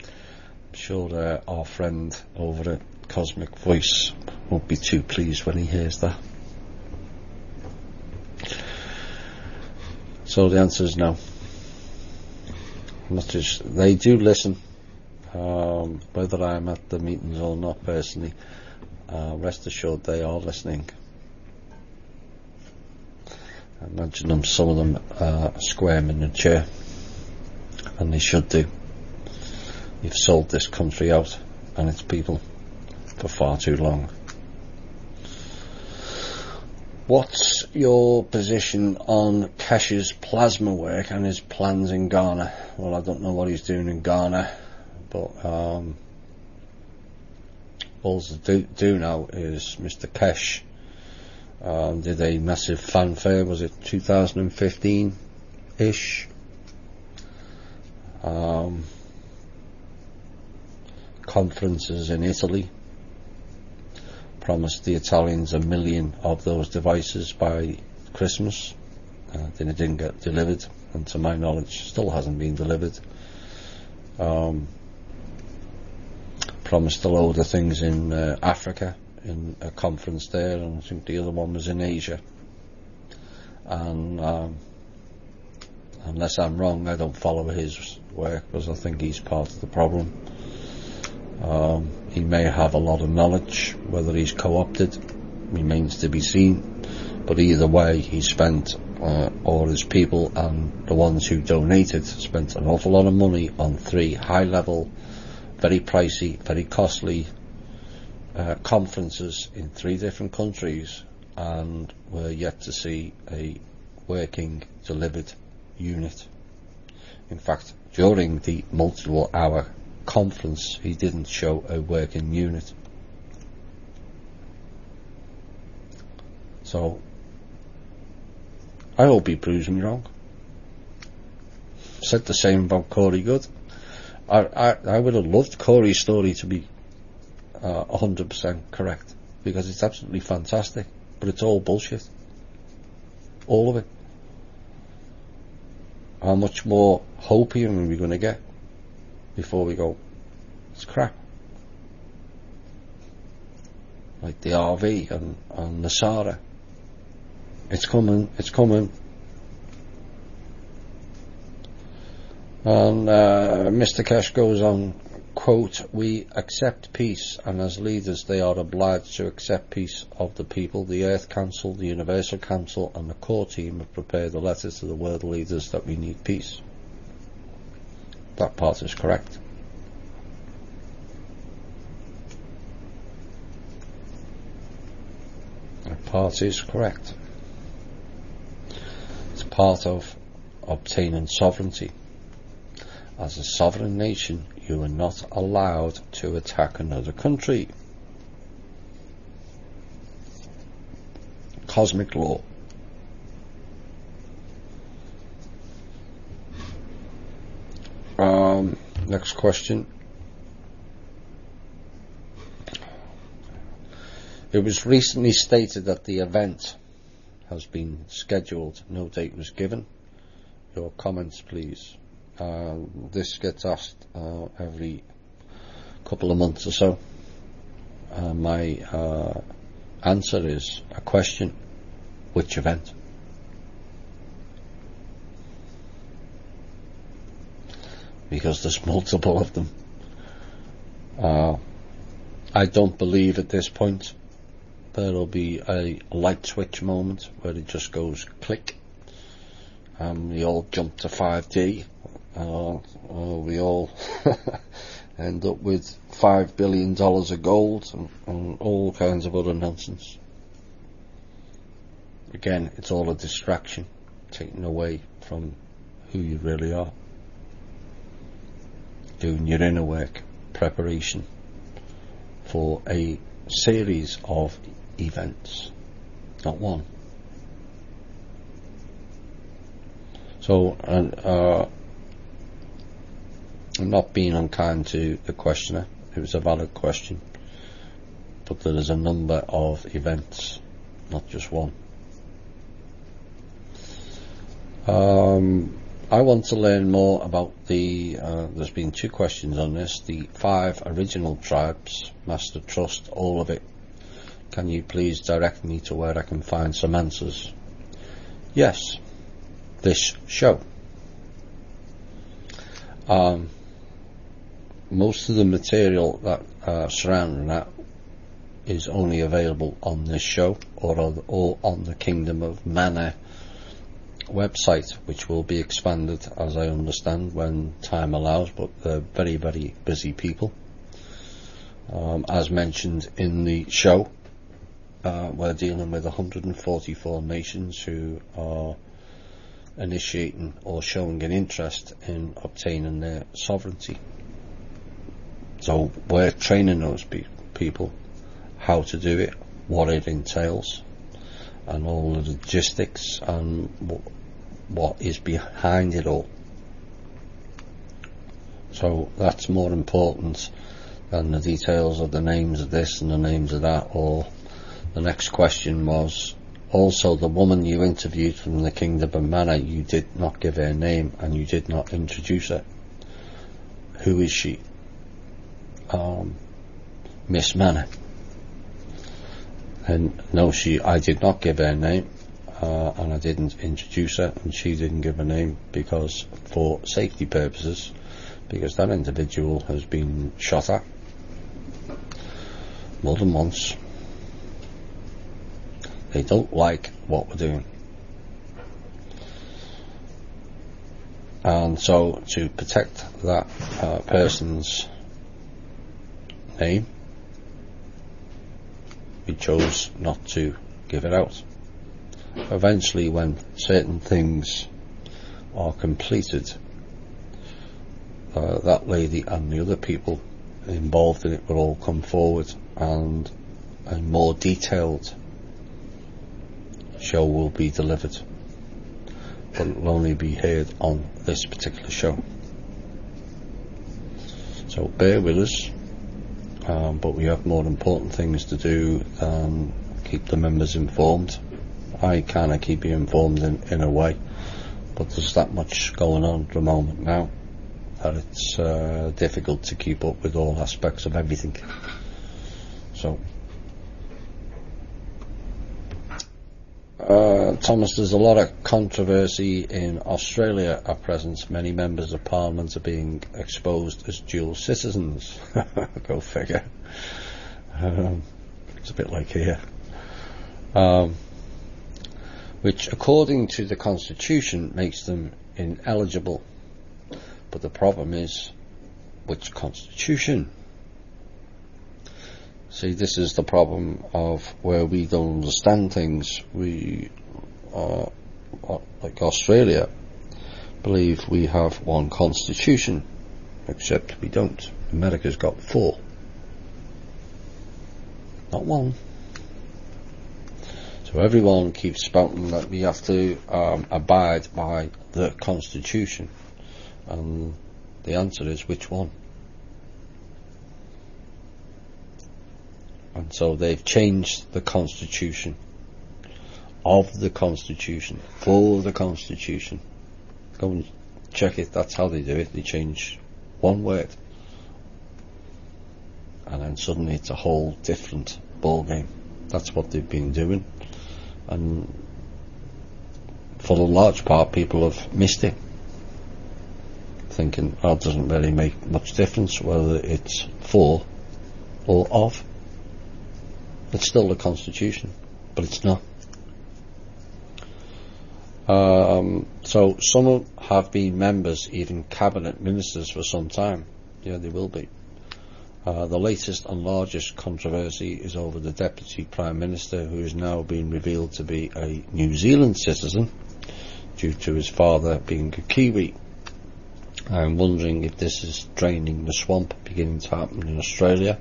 I'm sure our friend over at Cosmic Voice won't be too pleased when he hears that. So the answer is no. They do listen, whether I'm at the meetings or not personally. Rest assured they are listening. I imagine some of them squirm in the chair, and they should do. You've sold this country out and its people for far too long. What's your position on Kesh's plasma work and his plans in Ghana? Well, I don't know what he's doing in Ghana, but all I do know is Mr. Kesh did a massive fanfare, was it 2015-ish? Conferences in Italy. Promised the Italians 1 million of those devices by Christmas. Then it didn't get delivered, and to my knowledge still hasn't been delivered. Promised a load of things in Africa in a conference there, and I think the other one was in Asia. and unless I'm wrong, I don't follow his work because I think he's part of the problem. He may have a lot of knowledge. Whether he's co-opted remains to be seen, but either way, he spent, or his people and the ones who donated spent an awful lot of money on 3 high-level, very pricey, very costly conferences in 3 different countries, and we're yet to see a working, delivered unit. In fact, during the multiple hour conference, he didn't show a working unit. So I hope he proves me wrong. Said the same about Corey Good. I would have loved Corey's story to be 100% correct, because it's absolutely fantastic, but it's all bullshit. All of it. How much more hopium are we going to get before we go, it's crap? Like the RV and the Sara. It's coming. And Mr. Kesh goes on, quote, "We accept peace, and as leaders they are obliged to accept peace of the people. The Earth Council, the Universal Council and the core team have prepared the letters to the world leaders that we need peace." That part is correct. That part is correct. It's part of obtaining sovereignty. As a sovereign nation, you are not allowed to attack another country. Cosmic law. Next question. It was recently stated that the event has been scheduled. No date was given. Your comments, please. This gets asked every couple of months or so. My answer is a question: which event? Because there's multiple of them. I don't believe at this point there'll be a light switch moment where it just goes click and we all jump to 5D. We all end up with $5 billion of gold and all kinds of other nonsense. Again, it's all a distraction, taken away from who you really are. Doing your inner work, preparation for a series of events, not one. So, I'm not being unkind to the questioner. It was a valid question, but there is a number of events, not just one. I want to learn more about the there's been 2 questions on this, the 5 original tribes, Master Trust, all of it. Can you please direct me to where I can find some answers? Yes, this show. Most of the material that surrounding that is only available on this show or on the Kingdom of Mana website, which will be expanded, as I understand, when time allows, but they're very, very busy people. As mentioned in the show, we're dealing with 144 nations who are initiating or showing an interest in obtaining their sovereignty. So we're training those people how to do it, what it entails, and all the logistics and what is behind it all. So that's more important than the details of the names of this and the names of that. Or the next question was also the woman you interviewed from the Kingdom of Mana, you did not give her name and you did not introduce her. Who is she? Miss Mana. And no, I did not give her name. and I didn't introduce her, and she didn't give a name because, for safety purposes, because that individual has been shot at more than once. They don't like what we're doing. And so, to protect that person's name, we chose not to give it out. Eventually, when certain things are completed, that lady and the other people involved in it will all come forward, and a more detailed show will be delivered, but it will only be heard on this particular show. So bear with us, but we have more important things to do than keep the members informed. I kind of keep you informed in a way, but there's that much going on at the moment now that it's difficult to keep up with all aspects of everything. So Thomas, there's a lot of controversy in Australia at present. Many members of Parliament are being exposed as dual citizens. Go figure. It's a bit like here. Which, according to the Constitution, makes them ineligible. But the problem is, which Constitution? See, this is the problem of where we don't understand things. We, like Australia, believe we have one constitution, except we don't. America's got 4, not 1. So everyone keeps spouting that we have to abide by the constitution, and the answer is, which one? And so they've changed the constitution of the constitution for the constitution. Go and check it. That's how they do it. They change one word, and then suddenly it's a whole different ball game. That's what they've been doing, and for the large part, people have missed it, thinking, oh, it doesn't really make much difference whether it's for or of. It's still the Constitution, but it's not. So some have been members, even cabinet ministers, for some time. Yeah, they will be. The latest and largest controversy is over the Deputy Prime Minister, who is now being revealed to be a New Zealand citizen due to his father being a Kiwi. I'm wondering if this is draining the swamp beginning to happen in Australia.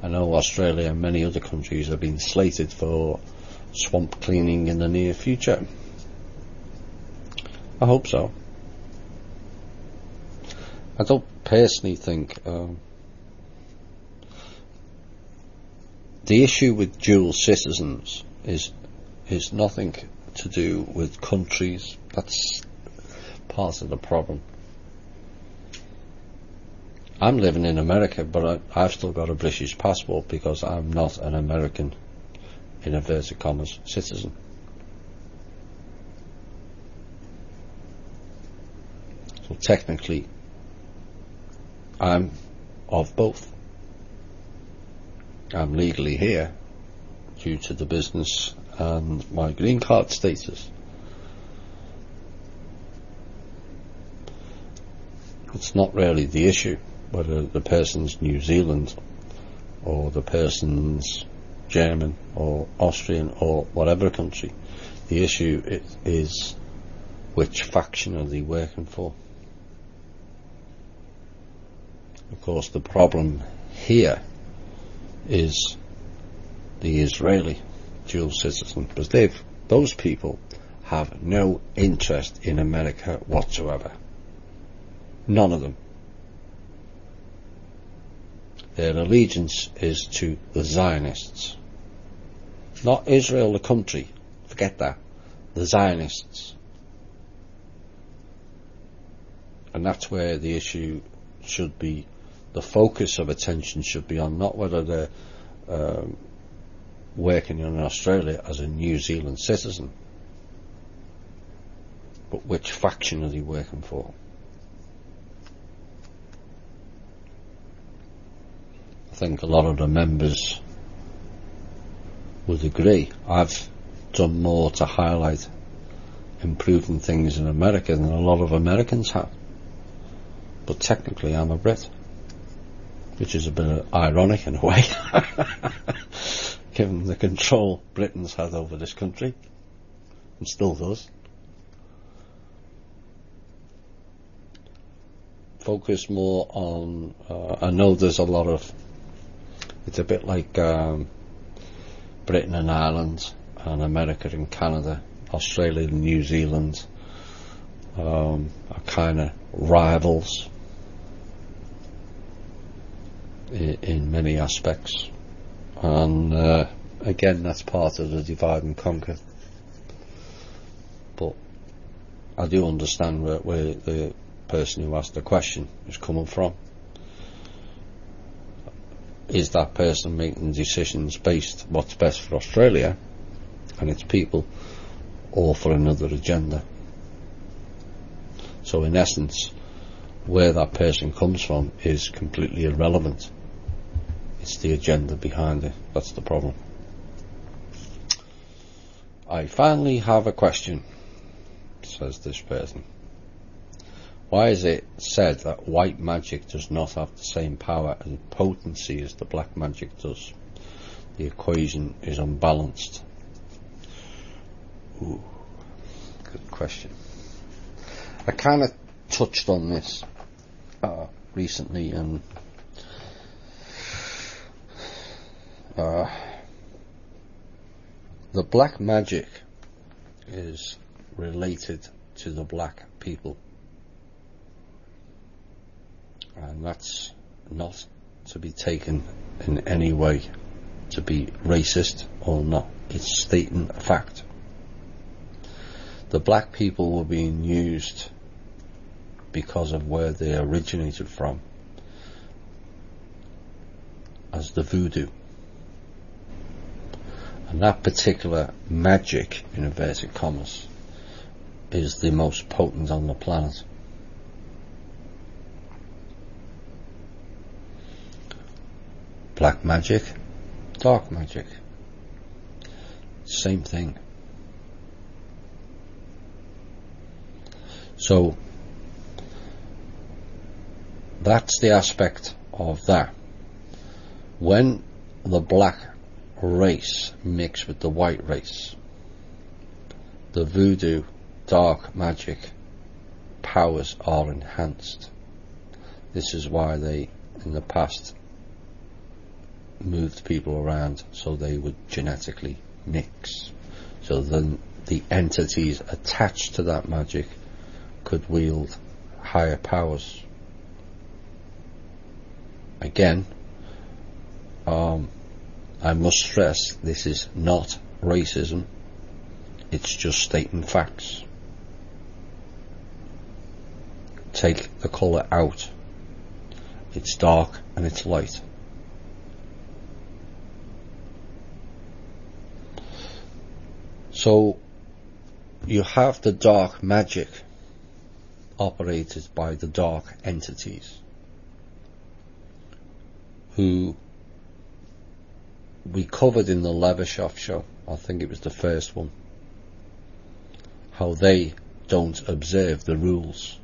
I know Australia and many other countries have been slated for swamp cleaning in the near future. I hope so. I don't personally think the issue with dual citizens is nothing to do with countries. That's part of the problem. I'm living in America, but I've still got a British passport because I'm not an American, in inverted commas, citizen. So technically, I'm of both. I'm legally here due to the business and my green card status. It's not really the issue whether the person's New Zealand or the person's German or Austrian or whatever country. The issue is which faction are they working for. Of course, the problem here is the Israeli dual citizen, because those people have no interest in America whatsoever. None of them. Their allegiance is to the Zionists. Not Israel the country, forget that. The Zionists. And that's where the issue should be, the focus of attention should be on, not whether they're working in Australia as a New Zealand citizen. But which faction are they working for? I think a lot of the members would agree. I've done more to highlight improving things in America than a lot of Americans have. But technically I'm a Brit, which is a bit ironic in a way, given the control Britain's had over this country, and still does. Focus more on, I know there's a lot of, it's a bit like Britain and Ireland, and America and Canada, Australia and New Zealand are kind of rivals in many aspects, and again that's part of the divide and conquer. But I do understand where the person who asked the question is coming from. Is that person making decisions based what's best for Australia and its people, or for another agenda? So in essence, where that person comes from is completely irrelevant. It's the agenda behind it that's the problem. I finally have a question, says this person. Why is it said that white magic does not have the same power and potency as the black magic does? The equation is unbalanced. Ooh, good question. I kind of touched on this recently, and the black magic is related to the black people, and that's not to be taken in any way to be racist or not. It's stating a fact. The black people were being used because of where they originated from as the voodoo, and that particular magic, in inverted commas, is the most potent on the planet. Black magic, dark magic, same thing. So that's the aspect of that. When the black race mixed with the white race, the voodoo dark magic powers are enhanced. This is why they in the past moved people around, so they would genetically mix, so then the entities attached to that magic could wield higher powers. Again, I must stress, this is not racism, it's just stating facts. Take the colour out, it's dark and it's light. So you have the dark magic operated by the dark entities, who we covered in the Leathershop show, I think it was the first one, how they don't observe the rules.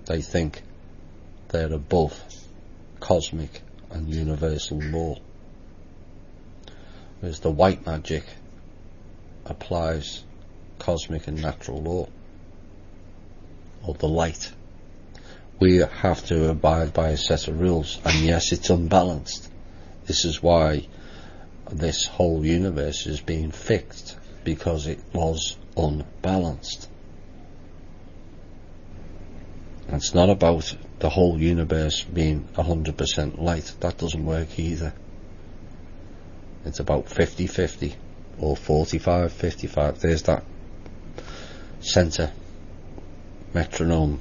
They think they're above cosmic and universal law, whereas the white magic applies cosmic and natural law, or the light. We have to abide by a set of rules, and yes, it's unbalanced. This is why this whole universe is being fixed, because it was unbalanced. It's not about the whole universe being 100% light. That doesn't work either. It's about 50-50 or 45-55. There's that centre metronome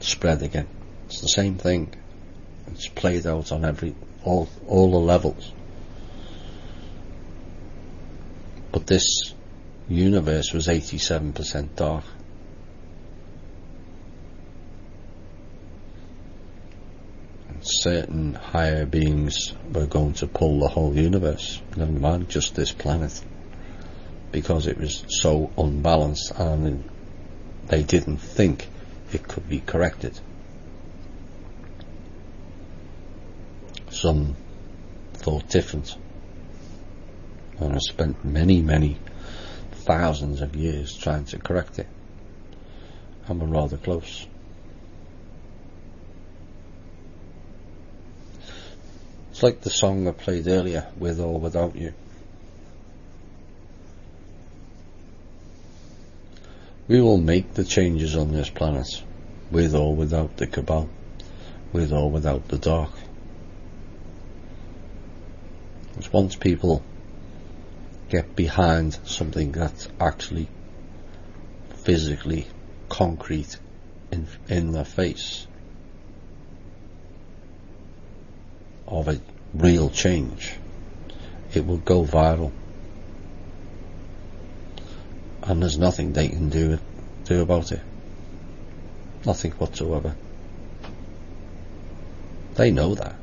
spread again. It's the same thing. It's played out on all the levels. But this universe was 87% dark. And certain higher beings were going to pull the whole universe, never mind just this planet, because it was so unbalanced and they didn't think it could be corrected. Some thought different, and I spent many thousands of years trying to correct it, and we're rather close. It's like the song I played earlier, With or Without You. We will make the changes on this planet, with or without the cabal, with or without the dark. It's once people get behind something that's actually physically concrete in their face of a real change, it will go viral, and there's nothing they can do about it. Nothing whatsoever. They know that.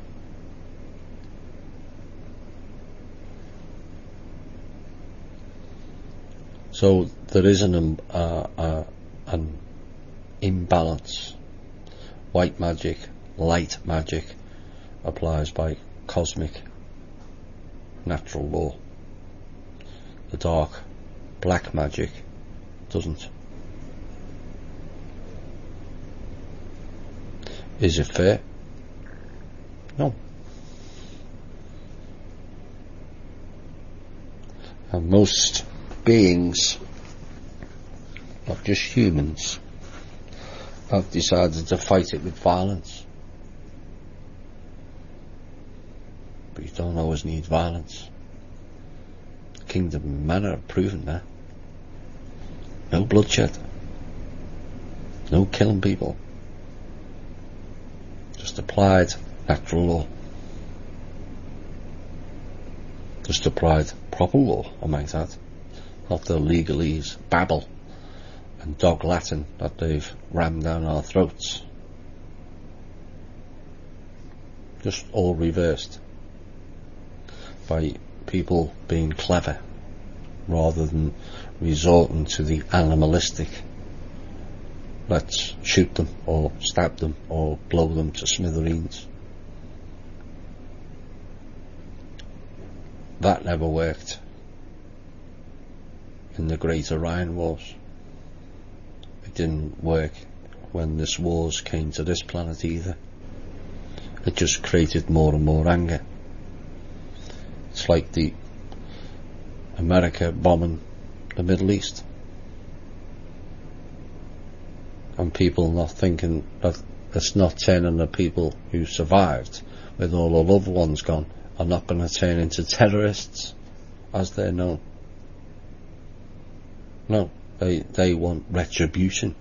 So there is an imbalance. White magic, light magic applies by cosmic natural law. The dark, black magic doesn't. Is it fair? No. And most beings, not just humans, have decided to fight it with violence. But you don't always need violence. Kingdom and Manor have proven that. No bloodshed. No killing people. Just applied natural law. Just applied proper law, I might add. Not the legalese babble and dog Latin that they've rammed down our throats. Just all reversed by people being clever rather than resorting to the animalistic. Let's shoot them or stab them or blow them to smithereens. That never worked in the Great Orion Wars. It didn't work when this wars came to this planet either. It just created more and more anger. It's like the America bombing the Middle East, and people not thinking that it's not turning the people who survived with all the loved ones gone are not going to turn into terrorists as they're known. No, they want retribution.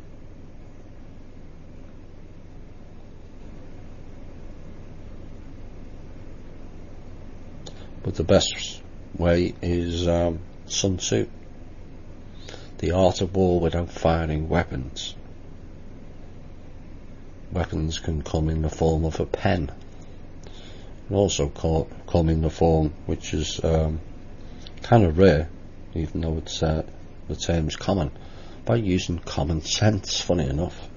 But the best way is Sun Tzu. The art of war without firing weapons. Weapons can come in the form of a pen, and also come in the form which is kind of rare, even though it's the term's common, by using common sense, funny enough.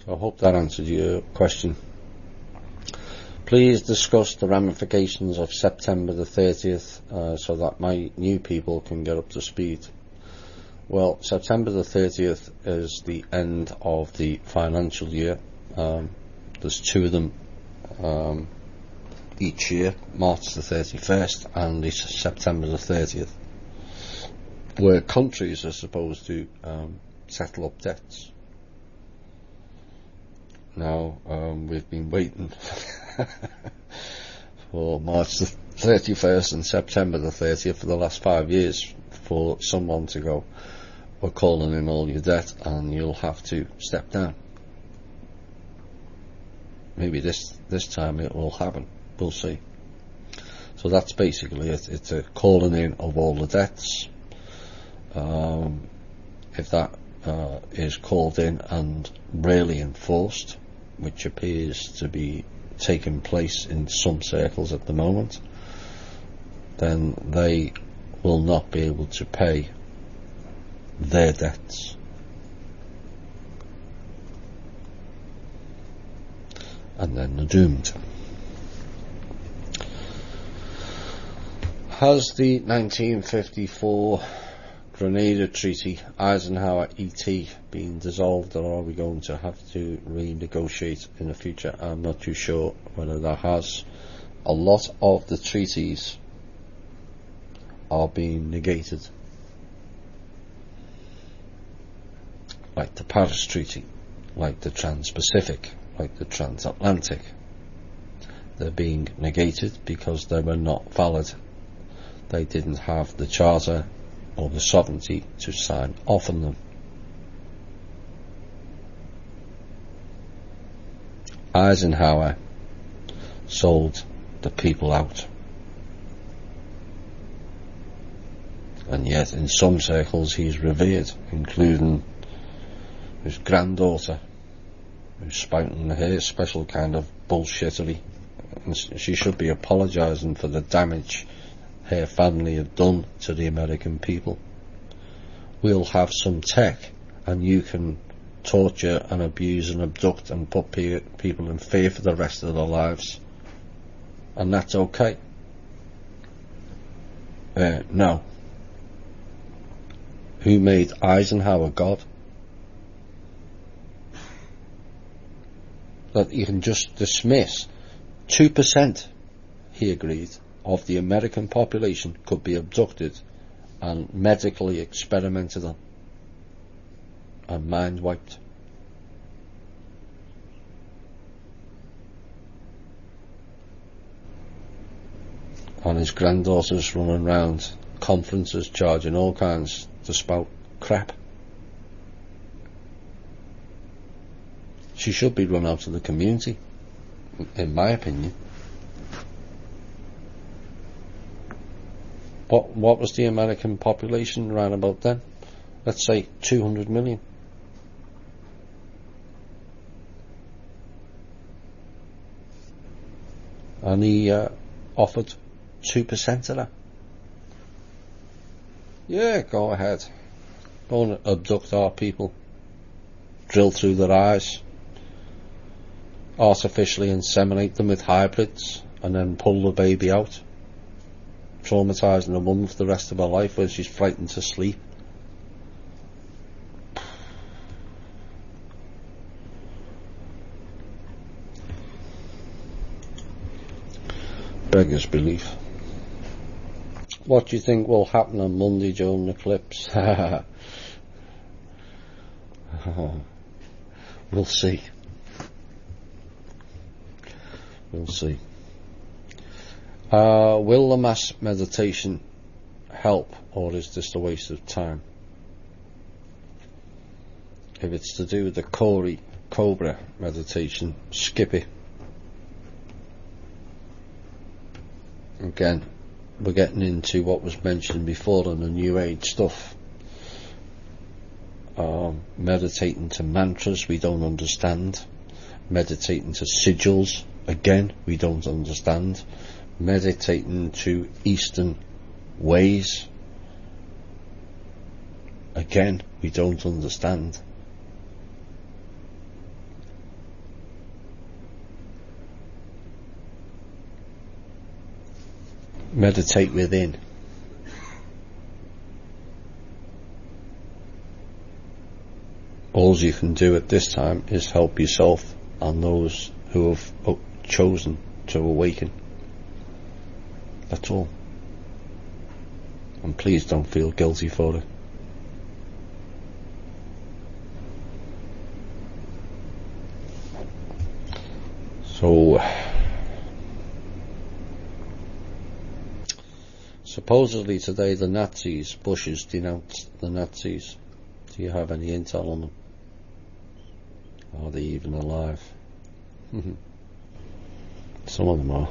So I hope that answered your question. Please discuss the ramifications of September the 30th so that my new people can get up to speed. Well, September the 30th is the end of the financial year. There's two of them each year, March the 31st and September the 30th, where countries are supposed to settle up debts. Now, we've been waiting for March the 31st and September the 30th for the last 5 years for someone to go, we're calling in all your debt and you'll have to step down. Maybe this time it will happen. We'll see. So that's basically it. It's a calling in of all the debts. If that is called in and really enforced, which appears to be taking place in some circles at the moment, then they will not be able to pay their debts. And then they're doomed. Has the 1954 Grenada Treaty, Eisenhower ET, been dissolved, or are we going to have to renegotiate in the future? I'm not too sure whether that has. A lot of the treaties are being negated, like the Paris Treaty, like the Trans-Pacific, like the Transatlantic. They're being negated because they were not valid. They didn't have the charter or the sovereignty to sign off on them. Eisenhower sold the people out, and yet in some circles he's revered, including his granddaughter, who's spouting her special kind of bullshittery, and she should be apologising for the damage her family have done to the American people. We'll have some tech and you can torture and abuse and abduct and put people in fear for the rest of their lives, and that's okay. No. Who made Eisenhower God? That you can just dismiss 2%, he agreed, of the American population could be abducted and medically experimented on and mind wiped. And his granddaughter's running around conferences charging all kinds to spout crap. She should be run out of the community, in my opinion. What was the American population around about then? Let's say 200 million. And he offered 2% of that. Yeah, go ahead. Go and abduct our people. Drill through their eyes. Artificially inseminate them with hybrids. And then pull the baby out. Traumatising the mum for the rest of her life when she's frightened to sleep. Beggars belief. What do you think will happen on Monday during the eclipse? We'll see. We'll see. Will the mass meditation help, or is this a waste of time? If it's to do with the Cobra meditation, skip it. Again, we're getting into what was mentioned before on the New Age stuff. Meditating to mantras, we don't understand. Meditating to sigils, again, we don't understand. Meditating to Eastern ways, again, we don't understand. Meditate within. All you can do at this time is help yourself and those who have chosen to awaken. That's all. And please don't feel guilty for it. So, supposedly today the Nazis, Bush has denounced the Nazis. Do you have any intel on them? Are they even alive? Some of them are.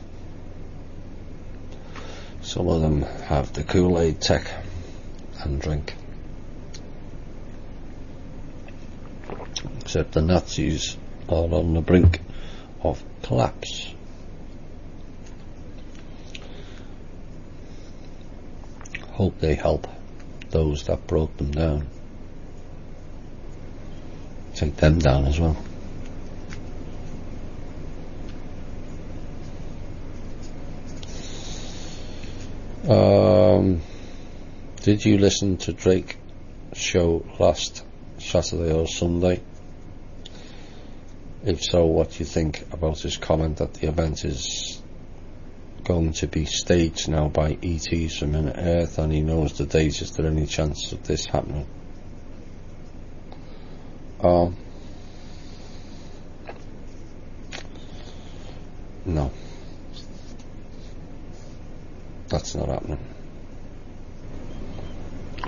Some of them have the Kool-Aid tech and drink. Except the Nazis are on the brink of collapse. Hope they help those that broke them down. Take them down as well. Did you listen to Drake's show last Saturday or Sunday? If so, what do you think about his comment that the event is going to be staged now by ETs from inner Earth, and he knows the date? Is there any chance of this happening? No, that's not happening.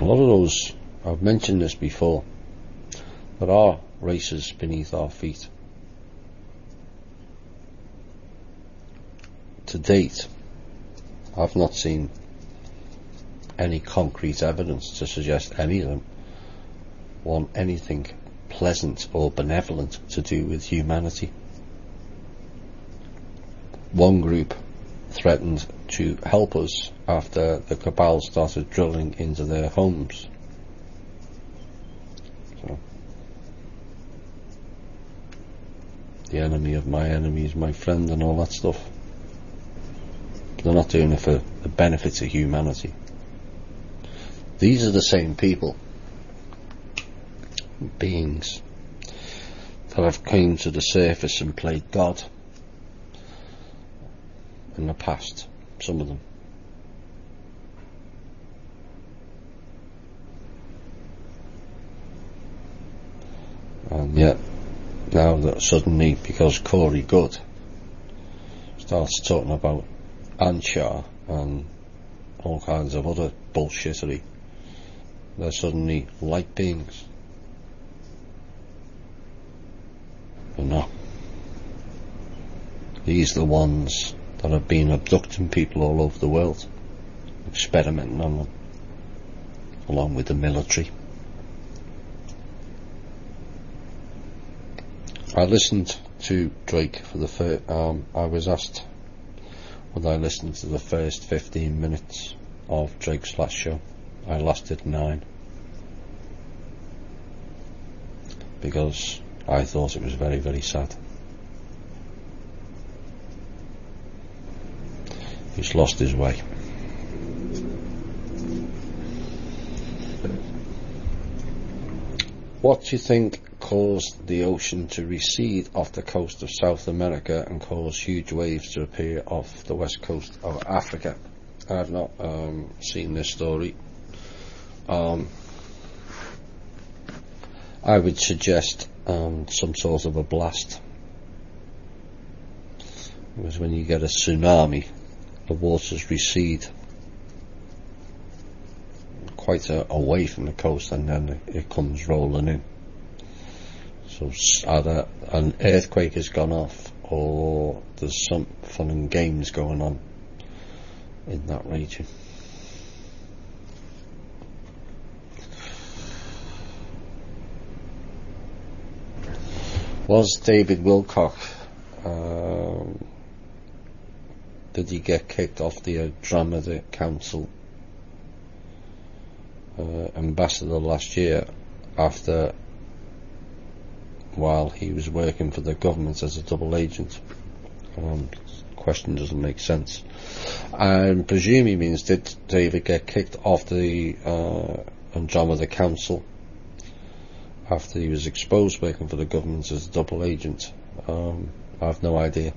A lot of those, I've mentioned this before, there are races beneath our feet. To date, I've not seen any concrete evidence to suggest any of them want anything pleasant or benevolent to do with humanity. One group threatened to help us after the cabal started drilling into their homes. So, the enemy of my enemy is my friend and all that stuff. They're not doing it for the benefits of humanity. These are the same people, beings, that have come to the surface and played God in the past, some of them. And yet, now that suddenly, because Corey Good starts talking about Anshar and all kinds of other bullshittery, they're suddenly light beings. But no. These are the ones that have been abducting people all over the world, experimenting on them, along with the military. I listened to Drake for the first, I was asked would I listen to the first 15 minutes of Drake's last show. I lasted 9. Because I thought it was very, very sad. He's lost his way. What do you think caused the ocean to recede off the coast of South America and cause huge waves to appear off the west coast of Africa? I've not seen this story. I would suggest some sort of a blast. Because when you get a tsunami, the waters recede quite away from the coast, and then it comes rolling in. So either an earthquake has gone off, or there's some fun and games going on in that region. Was David Wilcock, did he get kicked off the Andromeda Council ambassador last year while he was working for the government as a double agent? Question doesn't make sense. I presume he means, did David get kicked off the Andromeda Council after he was exposed working for the government as a double agent? I have no idea.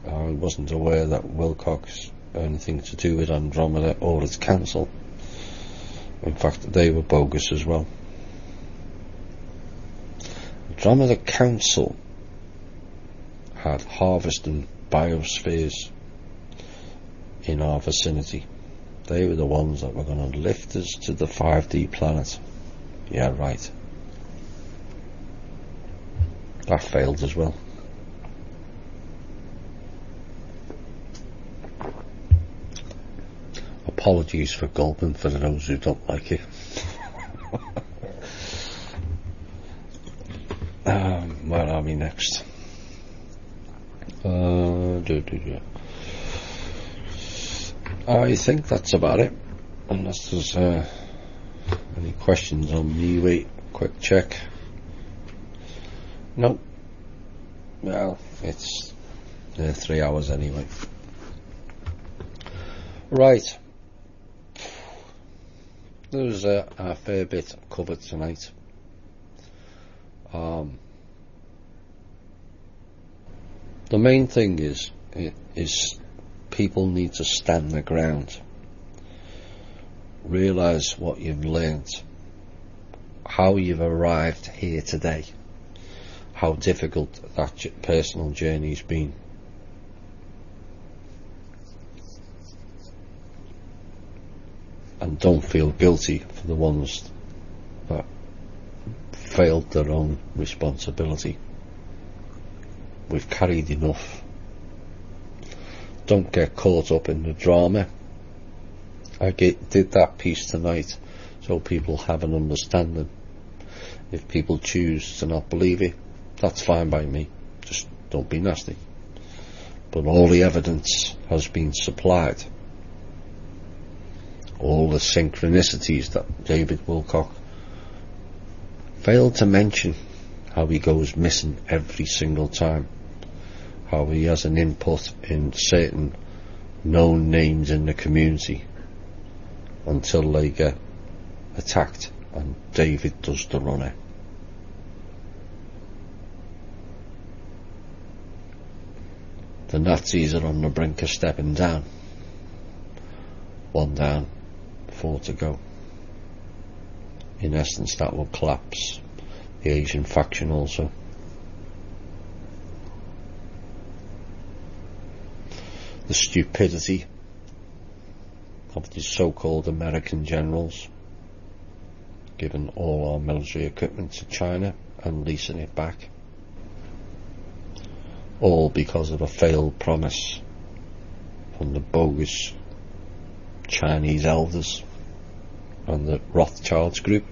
I wasn't aware that Wilcox had anything to do with Andromeda or its council. In fact, they were bogus as well. Andromeda Council had harvesting biospheres in our vicinity. They were the ones that were going to lift us to the 5D planet. Yeah, right. That failed as well. apologies for gulping for those who don't like it. Where are we next? I think that's about it, unless there's any questions on me. Wait, quick check. Nope. Well, it's 3 hours anyway. Right, there's a fair bit covered tonight. The main thing is people need to stand their ground, realise what you've learned, how you've arrived here today, how difficult that personal journey's been. And don't feel guilty for the ones that failed their own responsibility. We've carried enough. Don't get caught up in the drama. I did that piece tonight so people have an understanding. If people choose to not believe it, that's fine by me. Just don't be nasty. But all the evidence has been supplied. All the synchronicities that David Wilcock failed to mention, how he goes missing every single time, how he has an input in certain known names in the community until they get attacked and David does the runner. The Nazis are on the brink of stepping down. 1 down, 4 to go. In essence, that will collapse the Asian faction also. The stupidity of the so-called American generals giving all our military equipment to China and leasing it back, all because of a failed promise from the bogus Chinese elders and the Rothschilds group.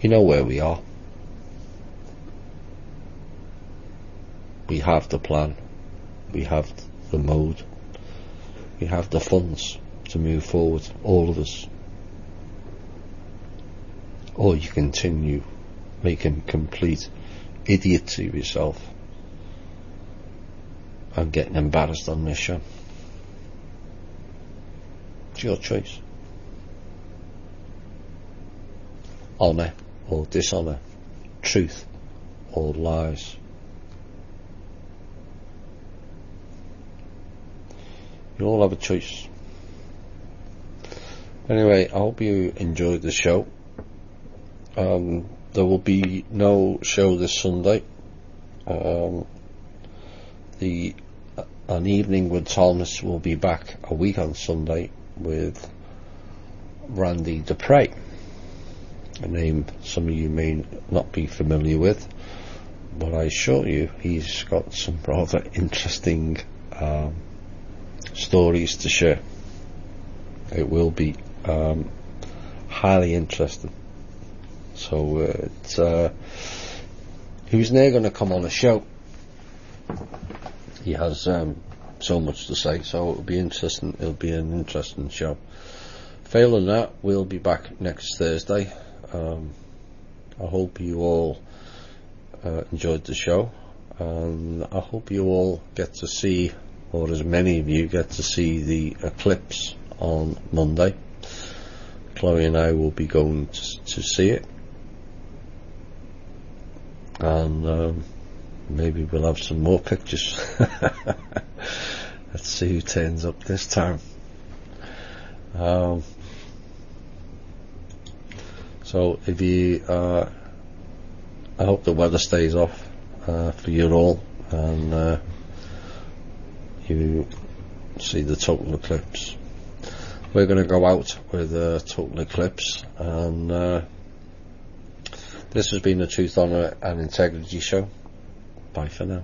You know where we are. We have the plan, we have the mode, we have the funds to move forward, all of us. Or you continue making complete idiots of yourself and getting embarrassed on this show. It's your choice. Honour or dishonour, truth or lies. You all have a choice. Anyway, I hope you enjoyed the show. There will be no show this Sunday. An evening with Thomas will be back a week on Sunday with Randy Dupre, a name some of you may not be familiar with, but I assure you he's got some rather interesting stories to share. It will be highly interesting. So he was never going to come on a show. He has so much to say, so it'll be interesting. It'll be an interesting show. Failing that, we'll be back next Thursday. I hope you all enjoyed the show, and I hope you all get to see, or as many of you get to see, the eclipse on Monday. Chloe and I will be going to see it, and maybe we'll have some more pictures. Let's see who turns up this time. So if you I hope the weather stays off for you all, and you see the total eclipse. We're going to go out with a total eclipse, and this has been the Truth, Honour and Integrity show. Bye for now.